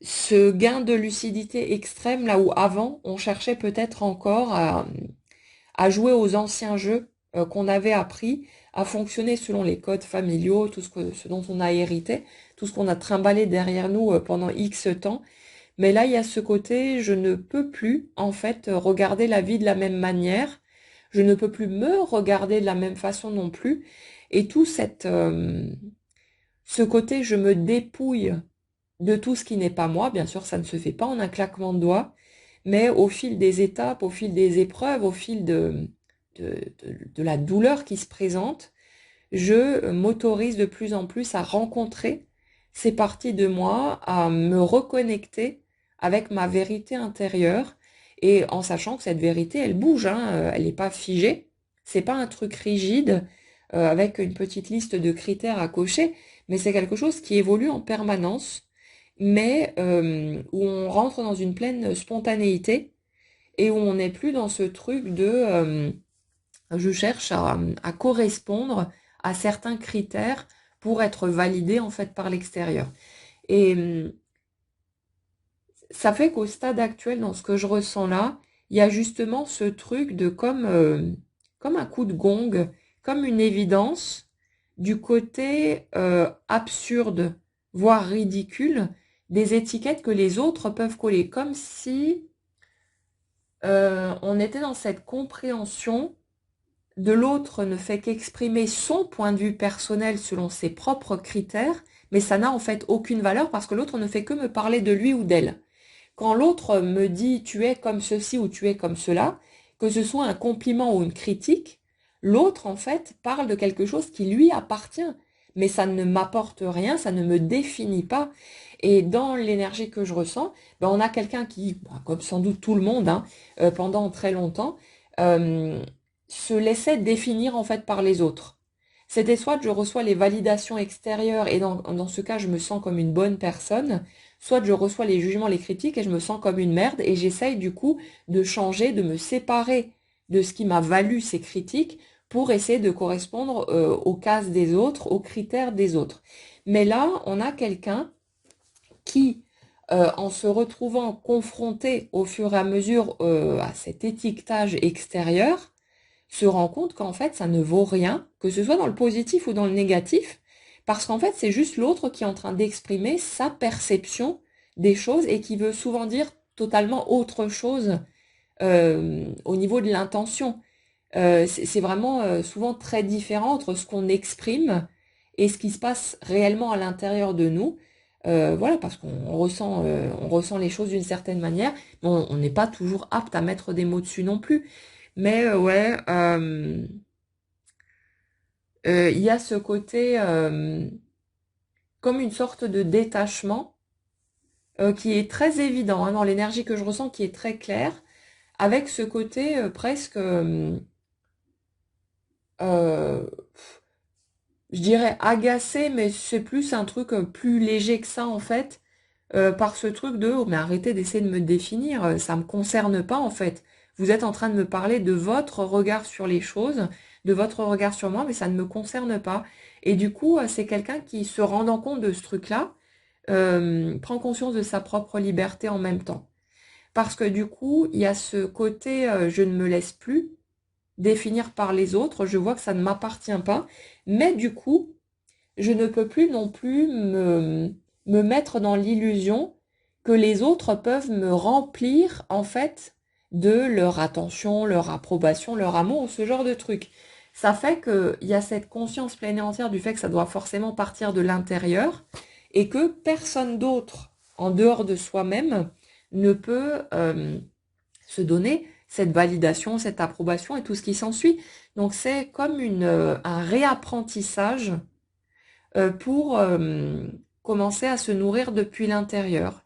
ce gain de lucidité extrême là où avant on cherchait peut-être encore à jouer aux anciens jeux qu'on avait appris, à fonctionner selon les codes familiaux, ce dont on a hérité, tout ce qu'on a trimballé derrière nous pendant X temps. Mais là, il y a ce côté, je ne peux plus en fait regarder la vie de la même manière, je ne peux plus me regarder de la même façon non plus, et tout ce côté, je me dépouille de tout ce qui n'est pas moi. Bien sûr, ça ne se fait pas en un claquement de doigts, mais au fil des étapes, au fil des épreuves, au fil de la douleur qui se présente, je m'autorise de plus en plus à rencontrer ces parties de moi, à me reconnecter avec ma vérité intérieure, et en sachant que cette vérité, elle bouge, hein, elle n'est pas figée, c'est pas un truc rigide avec une petite liste de critères à cocher, mais c'est quelque chose qui évolue en permanence, mais où on rentre dans une pleine spontanéité et où on n'est plus dans ce truc de je cherche à correspondre à certains critères pour être validé en fait par l'extérieur. Et ça fait qu'au stade actuel, dans ce que je ressens là, il y a justement ce truc de comme un coup de gong, comme une évidence du côté absurde, voire ridicule, des étiquettes que les autres peuvent coller, comme si on était dans cette compréhension de l'autre ne fait qu'exprimer son point de vue personnel selon ses propres critères, mais ça n'a en fait aucune valeur parce que l'autre ne fait que me parler de lui ou d'elle. Quand l'autre me dit tu es comme ceci ou tu es comme cela, que ce soit un compliment ou une critique, l'autre en fait parle de quelque chose qui lui appartient, mais ça ne m'apporte rien, ça ne me définit pas. Et dans l'énergie que je ressens, ben on a quelqu'un qui, bah, comme sans doute tout le monde, hein, pendant très longtemps, euh, se laissait définir en fait par les autres. C'était soit je reçois les validations extérieures et dans ce cas je me sens comme une bonne personne, soit je reçois les jugements, les critiques et je me sens comme une merde et j'essaye du coup de changer, de me séparer de ce qui m'a valu ces critiques pour essayer de correspondre aux cases des autres, aux critères des autres. Mais là, on a quelqu'un qui, en se retrouvant confronté au fur et à mesure à cet étiquetage extérieur, se rend compte qu'en fait, ça ne vaut rien, que ce soit dans le positif ou dans le négatif, parce qu'en fait, c'est juste l'autre qui est en train d'exprimer sa perception des choses et qui veut souvent dire totalement autre chose au niveau de l'intention. C'est vraiment souvent très différent entre ce qu'on exprime et ce qui se passe réellement à l'intérieur de nous. Voilà, parce on ressent les choses d'une certaine manière, mais on n'est pas toujours apte à mettre des mots dessus non plus. Mais ouais, il y a ce côté comme une sorte de détachement qui est très évident hein, dans l'énergie que je ressens, qui est très clair, avec ce côté presque euh, je dirais agacé, mais c'est plus un truc plus léger que ça en fait, par ce truc de oh, mais arrêtez d'essayer de me définir, ça me concerne pas en fait. Vous êtes en train de me parler de votre regard sur les choses, de votre regard sur moi, mais ça ne me concerne pas. Et du coup, c'est quelqu'un qui, se rendant compte de ce truc-là, prend conscience de sa propre liberté en même temps. Parce que du coup, il y a ce côté je ne me laisse plus définir par les autres, je vois que ça ne m'appartient pas, mais du coup, je ne peux plus non plus me mettre dans l'illusion que les autres peuvent me remplir en fait de leur attention, leur approbation, leur amour ou ce genre de truc. Ça fait qu'il y a cette conscience pleine et entière du fait que ça doit forcément partir de l'intérieur et que personne d'autre en dehors de soi-même ne peut se donner cette validation, cette approbation et tout ce qui s'ensuit. Donc c'est comme un réapprentissage pour commencer à se nourrir depuis l'intérieur.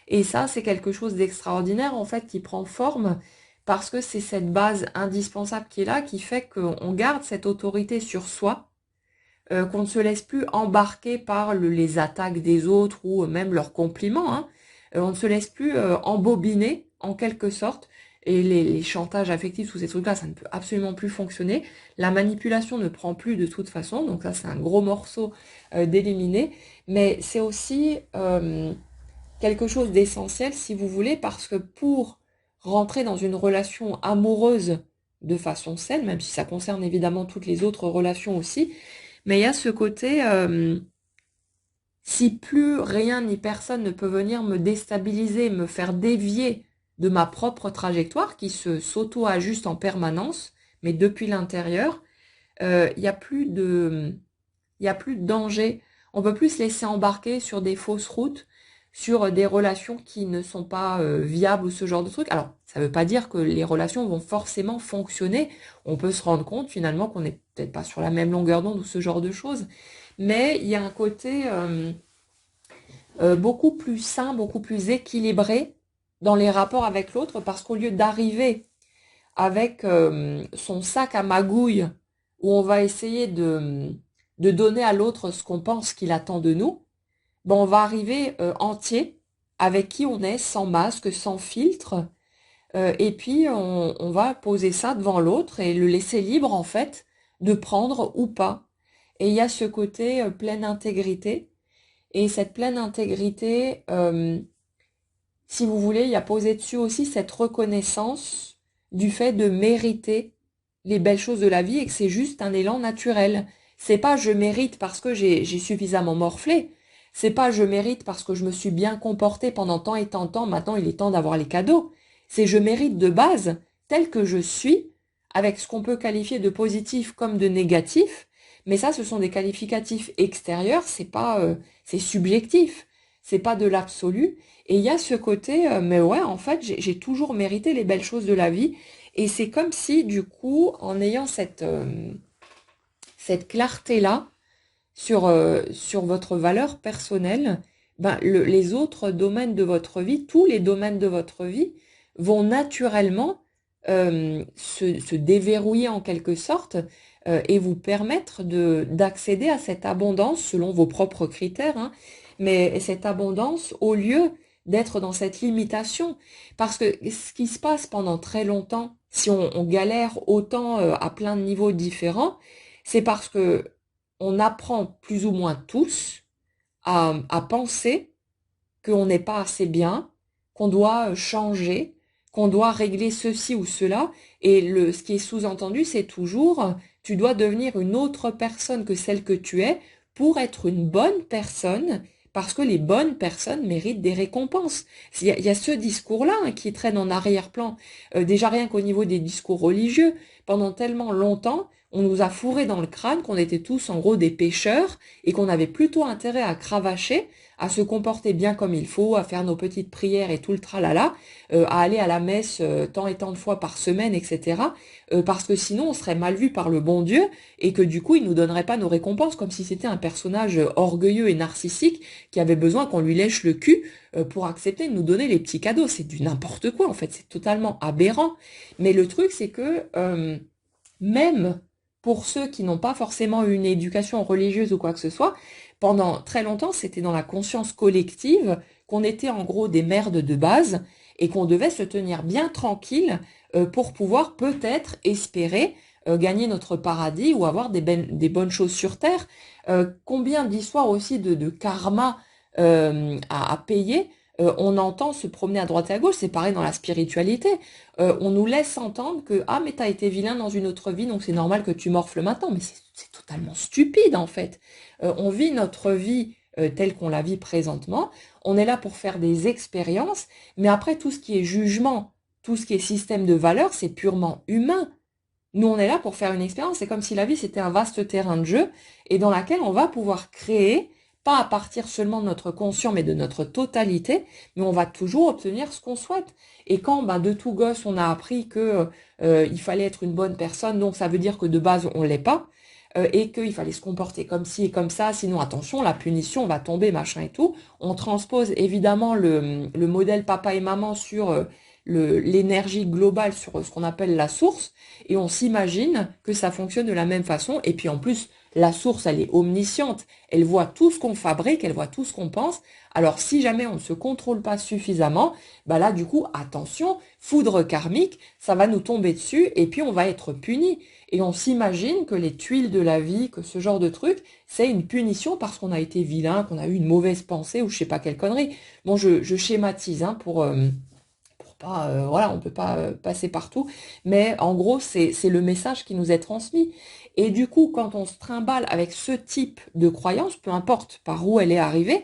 Et ça, c'est quelque chose d'extraordinaire en fait qui prend forme parce que c'est cette base indispensable qui est là qui fait qu'on garde cette autorité sur soi, qu'on ne se laisse plus embarquer par les attaques des autres ou même leurs compliments, hein. On ne se laisse plus embobiner en quelque sorte. Et les chantages affectifs, tous ces trucs-là, ça ne peut absolument plus fonctionner. La manipulation ne prend plus de toute façon, donc ça c'est un gros morceau d'éliminer. Mais c'est aussi quelque chose d'essentiel, si vous voulez, parce que pour rentrer dans une relation amoureuse de façon saine, même si ça concerne évidemment toutes les autres relations aussi, mais il y a ce côté, si plus rien ni personne ne peut venir me déstabiliser, me faire dévier de ma propre trajectoire qui se s'auto-ajuste en permanence, mais depuis l'intérieur, il n'y a plus de, il y a plus de danger. On peut plus se laisser embarquer sur des fausses routes, sur des relations qui ne sont pas viables ou ce genre de trucs. Alors, ça ne veut pas dire que les relations vont forcément fonctionner. On peut se rendre compte finalement qu'on n'est peut-être pas sur la même longueur d'onde ou ce genre de choses. Mais il y a un côté beaucoup plus sain, beaucoup plus équilibré dans les rapports avec l'autre parce qu'au lieu d'arriver avec son sac à magouilles où on va essayer de donner à l'autre ce qu'on pense qu'il attend de nous, ben on va arriver entier avec qui on est, sans masque, sans filtre, et puis on va poser ça devant l'autre et le laisser libre en fait de prendre ou pas. Et il y a ce côté pleine intégrité. Et cette pleine intégrité, si vous voulez, il y a posé dessus aussi cette reconnaissance du fait de mériter les belles choses de la vie et que c'est juste un élan naturel. C'est pas je mérite parce que j'ai suffisamment morflé. C'est pas je mérite parce que je me suis bien comporté pendant tant et tant de temps, maintenant il est temps d'avoir les cadeaux. C'est je mérite de base, tel que je suis, avec ce qu'on peut qualifier de positif comme de négatif. Mais ça, ce sont des qualificatifs extérieurs, c'est pas, c'est subjectif. C'est pas de l'absolu. Et il y a ce côté, mais ouais, en fait, j'ai toujours mérité les belles choses de la vie. Et c'est comme si, du coup, en ayant cette clarté-là sur votre valeur personnelle, ben, les autres domaines de votre vie, tous les domaines de votre vie, vont naturellement se déverrouiller en quelque sorte et vous permettre d'accéder à cette abondance selon vos propres critères, hein, mais cette abondance au lieu d'être dans cette limitation. Parce que ce qui se passe pendant très longtemps, si on galère autant à plein de niveaux différents, c'est parce que on apprend plus ou moins tous à penser qu'on n'est pas assez bien, qu'on doit changer, qu'on doit régler ceci ou cela. Et ce qui est sous-entendu, c'est toujours, tu dois devenir une autre personne que celle que tu es pour être une bonne personne, parce que les bonnes personnes méritent des récompenses. Il y a ce discours-là hein, qui traîne en arrière-plan. Déjà rien qu'au niveau des discours religieux, pendant tellement longtemps, on nous a fourré dans le crâne qu'on était tous en gros des pécheurs et qu'on avait plutôt intérêt à cravacher, à se comporter bien comme il faut, à faire nos petites prières et tout le tralala, à aller à la messe tant et tant de fois par semaine, etc. Parce que sinon on serait mal vu par le bon Dieu et que du coup il nous donnerait pas nos récompenses comme si c'était un personnage orgueilleux et narcissique qui avait besoin qu'on lui lèche le cul pour accepter de nous donner les petits cadeaux. C'est du n'importe quoi en fait, c'est totalement aberrant. Mais le truc c'est que même pour ceux qui n'ont pas forcément eu une éducation religieuse ou quoi que ce soit, pendant très longtemps, c'était dans la conscience collective qu'on était en gros des merdes de base et qu'on devait se tenir bien tranquille pour pouvoir peut-être espérer gagner notre paradis ou avoir des bonnes choses sur Terre. Combien d'histoires aussi de karma à payer on entend se promener à droite et à gauche, c'est pareil dans la spiritualité. On nous laisse entendre que ah mais t'as été vilain dans une autre vie, donc c'est normal que tu morfles maintenant. Mais c'est totalement stupide en fait. On vit notre vie telle qu'on la vit présentement. On est là pour faire des expériences, mais après tout ce qui est jugement, tout ce qui est système de valeurs, c'est purement humain. Nous, on est là pour faire une expérience. C'est comme si la vie, c'était un vaste terrain de jeu et dans laquelle on va pouvoir créer, pas à partir seulement de notre conscient, mais de notre totalité, mais on va toujours obtenir ce qu'on souhaite. Et quand, ben, de tout gosse, on a appris que il fallait être une bonne personne, donc ça veut dire que de base, on l'est pas, et qu'il fallait se comporter comme ci et comme ça, sinon attention, la punition va tomber, machin et tout. On transpose évidemment le modèle papa et maman sur l'énergie globale, sur ce qu'on appelle la source, et on s'imagine que ça fonctionne de la même façon. Et puis en plus, la source, elle est omnisciente. Elle voit tout ce qu'on fabrique, elle voit tout ce qu'on pense. Alors si jamais on ne se contrôle pas suffisamment, bah là du coup, attention, foudre karmique, ça va nous tomber dessus et puis on va être puni. Et on s'imagine que les tuiles de la vie, que ce genre de truc, c'est une punition parce qu'on a été vilain, qu'on a eu une mauvaise pensée ou je sais pas quelle connerie. Bon, je schématise hein, pour pas, voilà, on peut pas passer partout, mais en gros, c'est le message qui nous est transmis. Et du coup, quand on se trimballe avec ce type de croyance, peu importe par où elle est arrivée,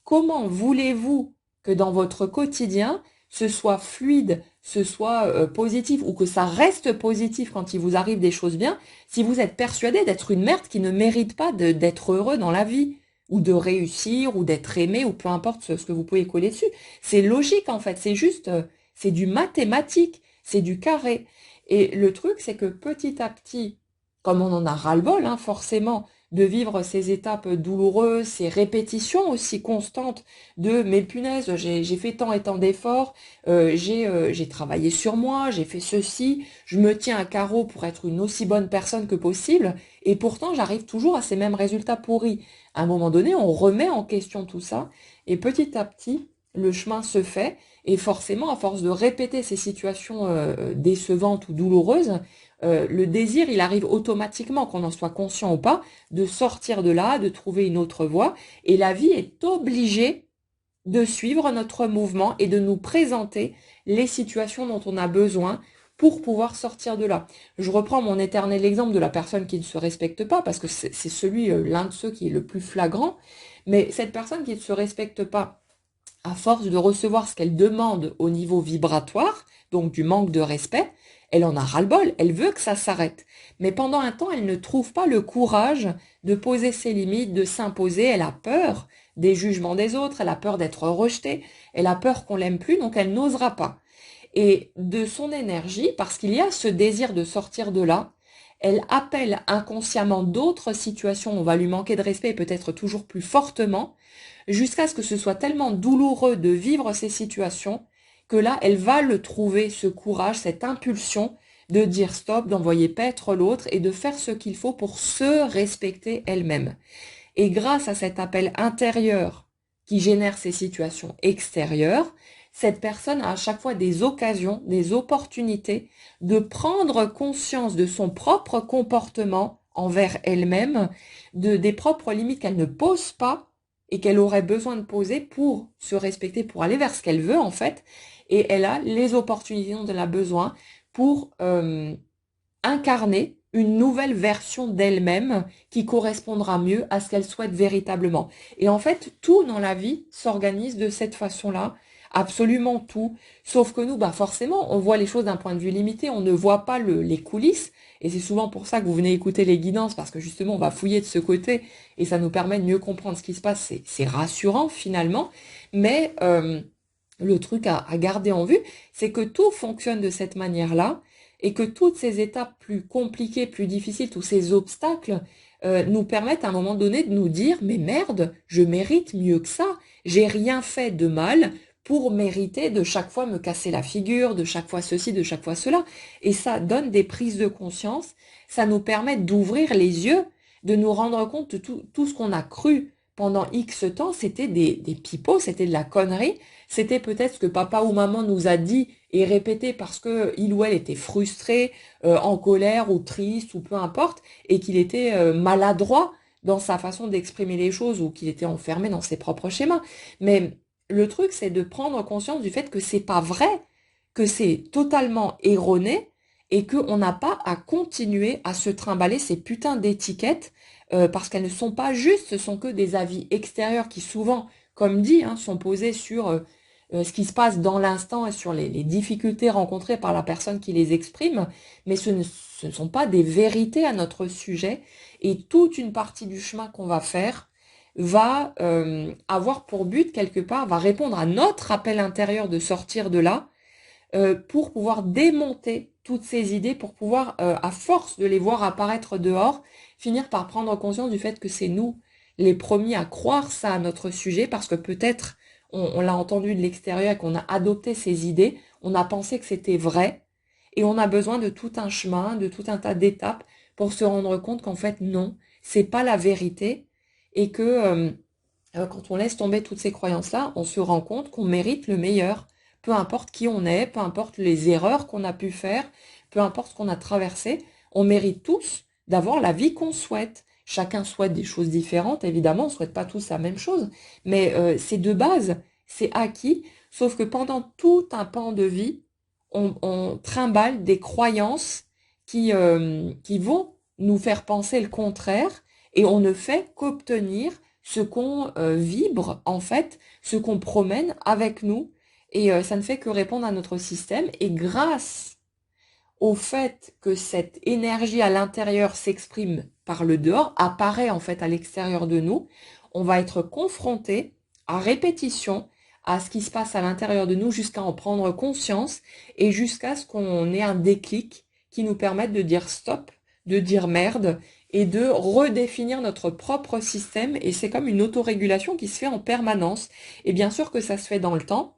comment voulez-vous que dans votre quotidien, ce soit fluide, ce soit positif, ou que ça reste positif quand il vous arrive des choses bien, si vous êtes persuadé d'être une merde qui ne mérite pas d'être heureux dans la vie, ou de réussir, ou d'être aimé, ou peu importe ce que vous pouvez coller dessus. C'est logique en fait, c'est juste, c'est du mathématique, c'est du carré. Et le truc, c'est que petit à petit, comme on en a ras-le-bol, hein, forcément, de vivre ces étapes douloureuses, ces répétitions aussi constantes de mais punaise, j'ai fait tant et tant d'efforts, j'ai travaillé sur moi, j'ai fait ceci, je me tiens à carreau pour être une aussi bonne personne que possible, et pourtant j'arrive toujours à ces mêmes résultats pourris. À un moment donné, on remet en question tout ça, et petit à petit, le chemin se fait, et forcément, à force de répéter ces situations décevantes ou douloureuses, le désir, il arrive automatiquement, qu'on en soit conscient ou pas, de sortir de là, de trouver une autre voie. Et la vie est obligée de suivre notre mouvement et de nous présenter les situations dont on a besoin pour pouvoir sortir de là. Je reprends mon éternel exemple de la personne qui ne se respecte pas, parce que c'est celui, l'un de ceux qui est le plus flagrant. Mais cette personne qui ne se respecte pas, à force de recevoir ce qu'elle demande au niveau vibratoire, donc du manque de respect, elle en a ras-le-bol, elle veut que ça s'arrête. Mais pendant un temps, elle ne trouve pas le courage de poser ses limites, de s'imposer, elle a peur des jugements des autres, elle a peur d'être rejetée, elle a peur qu'on l'aime plus, donc elle n'osera pas. Et de son énergie, parce qu'il y a ce désir de sortir de là, elle appelle inconsciemment d'autres situations où on va lui manquer de respect et peut-être toujours plus fortement, jusqu'à ce que ce soit tellement douloureux de vivre ces situations que là, elle va le trouver, ce courage, cette impulsion de dire stop, d'envoyer paître l'autre et de faire ce qu'il faut pour se respecter elle-même. Et grâce à cet appel intérieur qui génère ces situations extérieures, cette personne a à chaque fois des occasions, des opportunités de prendre conscience de son propre comportement envers elle-même, des propres limites qu'elle ne pose pas et qu'elle aurait besoin de poser pour se respecter, pour aller vers ce qu'elle veut en fait, et elle a les opportunités dont elle a besoin pour incarner une nouvelle version d'elle-même qui correspondra mieux à ce qu'elle souhaite véritablement. Et en fait, tout dans la vie s'organise de cette façon-là, absolument tout. Sauf que nous, bah forcément, on voit les choses d'un point de vue limité, on ne voit pas les coulisses. Et c'est souvent pour ça que vous venez écouter les guidances, parce que justement, on va fouiller de ce côté et ça nous permet de mieux comprendre ce qui se passe. C'est rassurant finalement, mais le truc à garder en vue, c'est que tout fonctionne de cette manière-là et que toutes ces étapes plus compliquées, plus difficiles, tous ces obstacles nous permettent à un moment donné de nous dire mais merde, je mérite mieux que ça, j'ai rien fait de mal, pour mériter de chaque fois me casser la figure, de chaque fois ceci, de chaque fois cela. Et ça donne des prises de conscience, ça nous permet d'ouvrir les yeux, de nous rendre compte de tout ce qu'on a cru pendant X temps, c'était des pipeaux, c'était de la connerie, c'était peut-être ce que papa ou maman nous a dit et répété parce que il ou elle était frustré, en colère ou triste ou peu importe, et qu'il était maladroit dans sa façon d'exprimer les choses ou qu'il était enfermé dans ses propres schémas. Mais le truc, c'est de prendre conscience du fait que c'est pas vrai, que c'est totalement erroné et qu'on n'a pas à continuer à se trimballer ces putains d'étiquettes parce qu'elles ne sont pas justes, ce sont que des avis extérieurs qui souvent, comme dit, hein, sont posés sur ce qui se passe dans l'instant et sur les difficultés rencontrées par la personne qui les exprime, mais ce ne sont pas des vérités à notre sujet et toute une partie du chemin qu'on va faire va avoir pour but quelque part, va répondre à notre appel intérieur de sortir de là pour pouvoir démonter toutes ces idées, pour pouvoir, à force de les voir apparaître dehors, finir par prendre conscience du fait que c'est nous les premiers à croire ça à notre sujet, parce que peut-être on l'a entendu de l'extérieur et qu'on a adopté ces idées, on a pensé que c'était vrai, et on a besoin de tout un chemin, de tout un tas d'étapes pour se rendre compte qu'en fait non, c'est pas la vérité, et que quand on laisse tomber toutes ces croyances-là, on se rend compte qu'on mérite le meilleur. Peu importe qui on est, peu importe les erreurs qu'on a pu faire, peu importe ce qu'on a traversé, on mérite tous d'avoir la vie qu'on souhaite. Chacun souhaite des choses différentes, évidemment, on ne souhaite pas tous la même chose, mais c'est de base, c'est acquis, sauf que pendant tout un pan de vie, on trimballe des croyances qui vont nous faire penser le contraire, et on ne fait qu'obtenir ce qu'on vibre, en fait, ce qu'on promène avec nous, et ça ne fait que répondre à notre système. Et grâce au fait que cette énergie à l'intérieur s'exprime par le dehors, apparaît en fait à l'extérieur de nous, on va être confronté à répétition à ce qui se passe à l'intérieur de nous jusqu'à en prendre conscience et jusqu'à ce qu'on ait un déclic qui nous permette de dire stop, de dire merde et de redéfinir notre propre système. Et c'est comme une autorégulation qui se fait en permanence. Et bien sûr que ça se fait dans le temps.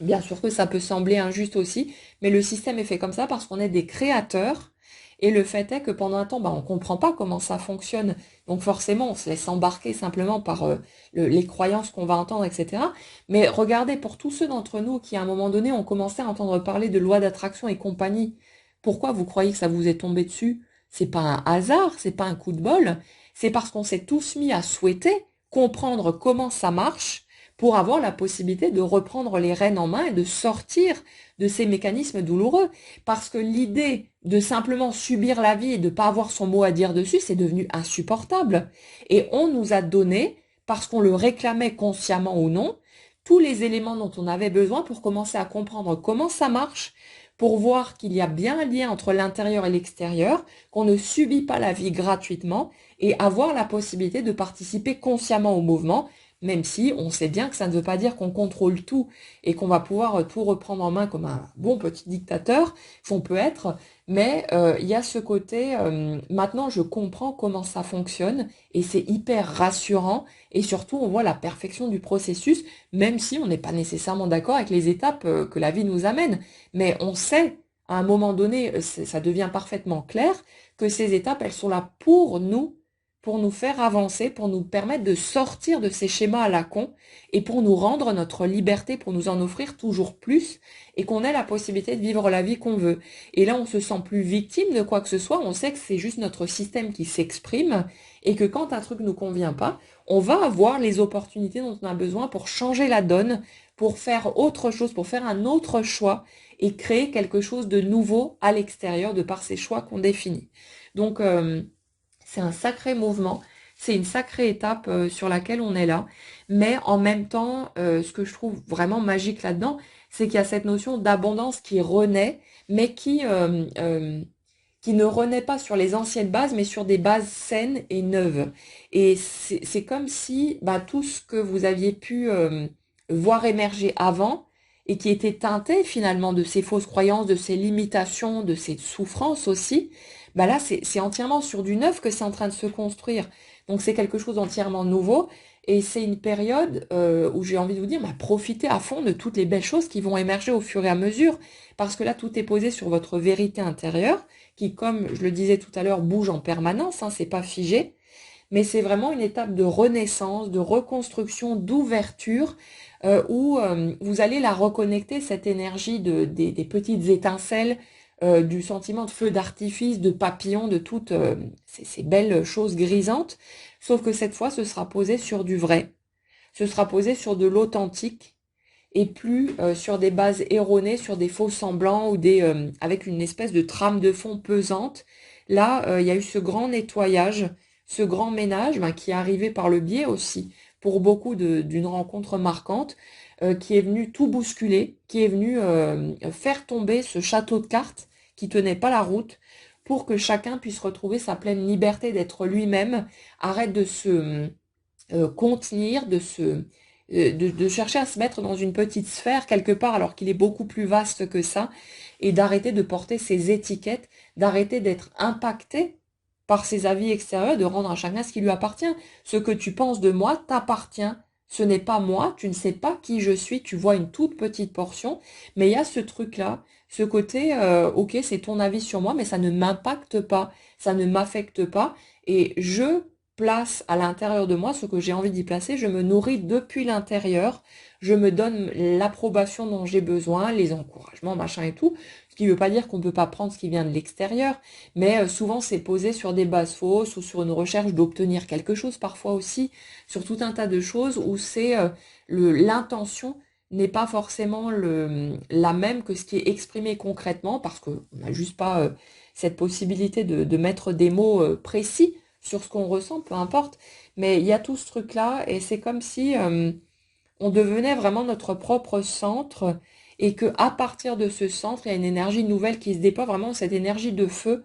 Bien sûr que ça peut sembler injuste aussi, mais le système est fait comme ça parce qu'on est des créateurs. Et le fait est que pendant un temps, on comprend pas comment ça fonctionne. Donc forcément, on se laisse embarquer simplement par les croyances qu'on va entendre, etc. Mais regardez, pour tous ceux d'entre nous qui, à un moment donné, ont commencé à entendre parler de loi d'attraction et compagnie, pourquoi vous croyez que ça vous est tombé dessus? C'est pas un hasard, c'est pas un coup de bol. C'est parce qu'on s'est tous mis à souhaiter comprendre comment ça marche pour avoir la possibilité de reprendre les rênes en main et de sortir de ces mécanismes douloureux. Parce que l'idée de simplement subir la vie et de ne pas avoir son mot à dire dessus, c'est devenu insupportable. Et on nous a donné, parce qu'on le réclamait consciemment ou non, tous les éléments dont on avait besoin pour commencer à comprendre comment ça marche, pour voir qu'il y a bien un lien entre l'intérieur et l'extérieur, qu'on ne subit pas la vie gratuitement, et avoir la possibilité de participer consciemment au mouvement, même si on sait bien que ça ne veut pas dire qu'on contrôle tout et qu'on va pouvoir tout reprendre en main comme un bon petit dictateur, qu'on peut être, mais il y a ce côté, maintenant je comprends comment ça fonctionne et c'est hyper rassurant et surtout on voit la perfection du processus, même si on n'est pas nécessairement d'accord avec les étapes que la vie nous amène, mais on sait à un moment donné, ça devient parfaitement clair que ces étapes, elles sont là pour nous faire avancer, pour nous permettre de sortir de ces schémas à la con et pour nous rendre notre liberté, pour nous en offrir toujours plus et qu'on ait la possibilité de vivre la vie qu'on veut. Et là, on se sent plus victime de quoi que ce soit, on sait que c'est juste notre système qui s'exprime et que quand un truc nous convient pas, on va avoir les opportunités dont on a besoin pour changer la donne, pour faire autre chose, pour faire un autre choix et créer quelque chose de nouveau à l'extérieur de par ces choix qu'on définit. Donc, c'est un sacré mouvement, c'est une sacrée étape sur laquelle on est là. Mais en même temps, ce que je trouve vraiment magique là-dedans, c'est qu'il y a cette notion d'abondance qui renaît, mais qui ne renaît pas sur les anciennes bases, mais sur des bases saines et neuves. Et c'est comme si tout ce que vous aviez pu voir émerger avant, et qui était teinté finalement de ces fausses croyances, de ces limitations, de ces souffrances aussi, là c'est entièrement sur du neuf que c'est en train de se construire. Donc c'est quelque chose d'entièrement nouveau Et c'est une période où j'ai envie de vous dire, bah, profitez à fond de toutes les belles choses qui vont émerger au fur et à mesure, parce que là, tout est posé sur votre vérité intérieure, qui, comme je le disais tout à l'heure, bouge en permanence, hein, c'est pas figé, mais c'est vraiment une étape de renaissance, de reconstruction, d'ouverture, où vous allez la reconnecter, cette énergie des petites étincelles, du sentiment de feu d'artifice, de papillon, de toutes ces belles choses grisantes, sauf que cette fois, ce sera posé sur du vrai, ce sera posé sur de l'authentique, et plus sur des bases erronées, sur des faux semblants ou avec une espèce de trame de fond pesante. Là, il y a eu ce grand nettoyage, ce grand ménage qui est arrivé par le biais aussi, pour beaucoup d'une rencontre marquante, qui est venu tout bousculer, qui est venu faire tomber ce château de cartes qui tenait pas la route, pour que chacun puisse retrouver sa pleine liberté d'être lui-même, arrête de se contenir, de chercher à se mettre dans une petite sphère quelque part alors qu'il est beaucoup plus vaste que ça, et d'arrêter de porter ses étiquettes, d'arrêter d'être impacté par ses avis extérieurs, de rendre à chacun ce qui lui appartient. Ce que tu penses de moi t'appartient. Ce n'est pas moi, tu ne sais pas qui je suis, tu vois une toute petite portion, mais il y a ce truc-là, ce côté, ok, c'est ton avis sur moi, mais ça ne m'impacte pas, ça ne m'affecte pas, et je place à l'intérieur de moi ce que j'ai envie d'y placer, je me nourris depuis l'intérieur, je me donne l'approbation dont j'ai besoin, les encouragements, machin et tout, ce qui ne veut pas dire qu'on ne peut pas prendre ce qui vient de l'extérieur, mais souvent c'est posé sur des bases fausses ou sur une recherche d'obtenir quelque chose, parfois aussi sur tout un tas de choses où c'est l'intention n'est pas forcément la même que ce qui est exprimé concrètement, parce qu'on n'a juste pas cette possibilité de mettre des mots précis sur ce qu'on ressent, peu importe. Mais il y a tout ce truc-là, et c'est comme si on devenait vraiment notre propre centre, et que à partir de ce centre, il y a une énergie nouvelle qui se déploie, vraiment cette énergie de feu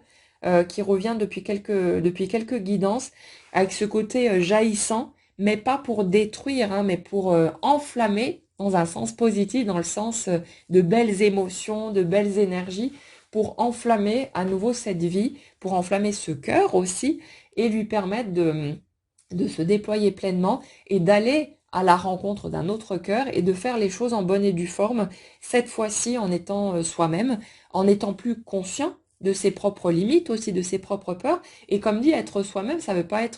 qui revient depuis quelques guidances, avec ce côté jaillissant, mais pas pour détruire, hein, mais pour enflammer dans un sens positif, dans le sens de belles émotions, de belles énergies, pour enflammer à nouveau cette vie, pour enflammer ce cœur aussi, et lui permettre de se déployer pleinement et d'aller à la rencontre d'un autre cœur et de faire les choses en bonne et due forme, cette fois-ci en étant soi-même, en étant plus conscient de ses propres limites, aussi de ses propres peurs. Et comme dit, être soi-même, ça veut pas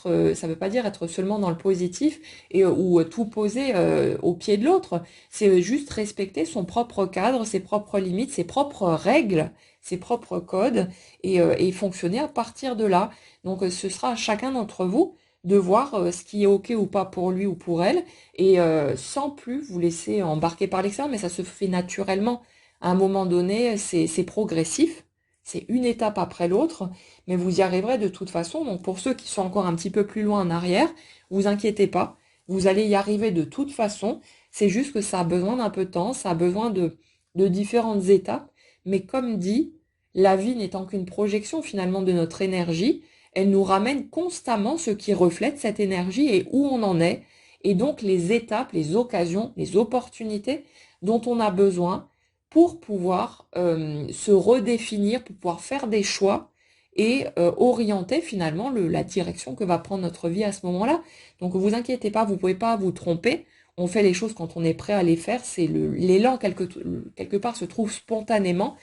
dire être seulement dans le positif ou tout poser au pied de l'autre. C'est juste respecter son propre cadre, ses propres limites, ses propres règles, ses propres codes, et fonctionner à partir de là. Donc ce sera à chacun d'entre vous de voir ce qui est ok ou pas pour lui ou pour elle, et sans plus vous laisser embarquer par l'extérieur, mais ça se fait naturellement. À un moment donné, c'est progressif, c'est une étape après l'autre, mais vous y arriverez de toute façon. Donc pour ceux qui sont encore un petit peu plus loin en arrière, vous inquiétez pas, vous allez y arriver de toute façon. C'est juste que ça a besoin d'un peu de temps, ça a besoin de différentes étapes, mais comme dit, la vie n'étant qu'une projection finalement de notre énergie, elle nous ramène constamment ce qui reflète cette énergie et où on en est, et donc les étapes, les occasions, les opportunités dont on a besoin pour pouvoir se redéfinir, pour pouvoir faire des choix et orienter finalement la direction que va prendre notre vie à ce moment-là. Donc vous inquiétez pas, vous pouvez pas vous tromper. On fait les choses quand on est prêt à les faire. C'est l'élan quelque part se trouve spontanément.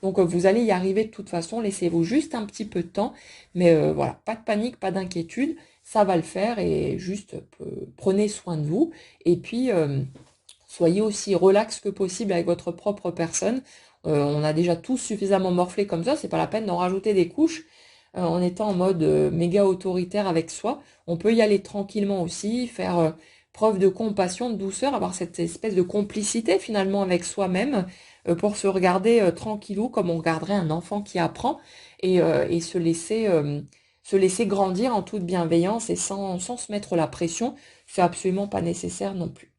Donc vous allez y arriver de toute façon. Laissez-vous juste un petit peu de temps. Mais voilà, pas de panique, pas d'inquiétude. Ça va le faire, et juste prenez soin de vous. Et puis soyez aussi relax que possible avec votre propre personne. On a déjà tous suffisamment morflé comme ça. C'est pas la peine d'en rajouter des couches. En étant en mode méga autoritaire avec soi, on peut y aller tranquillement aussi, faire preuve de compassion, de douceur, avoir cette espèce de complicité finalement avec soi-même, pour se regarder tranquillou comme on regarderait un enfant qui apprend, et se laisser grandir en toute bienveillance et sans se mettre la pression. C'est absolument pas nécessaire non plus.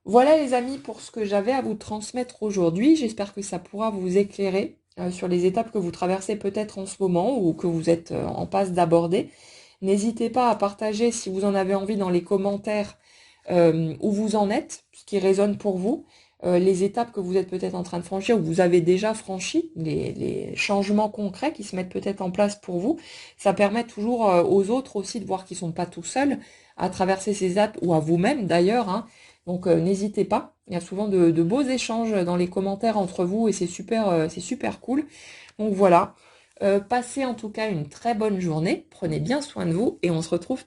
Voilà les amis pour ce que j'avais à vous transmettre aujourd'hui. J'espère que ça pourra vous éclairer sur les étapes que vous traversez peut-être en ce moment ou que vous êtes en passe d'aborder. N'hésitez pas à partager si vous en avez envie dans les commentaires où vous en êtes, ce qui résonne pour vous. les étapes que vous êtes peut-être en train de franchir, ou vous avez déjà franchi, les changements concrets qui se mettent peut-être en place pour vous. Ça permet toujours aux autres aussi de voir qu'ils sont pas tout seuls à traverser ces étapes, ou à vous-même d'ailleurs, hein. Donc n'hésitez pas. Il y a souvent de beaux échanges dans les commentaires entre vous et c'est super cool. Donc voilà. Passez en tout cas une très bonne journée. Prenez bien soin de vous et on se retrouve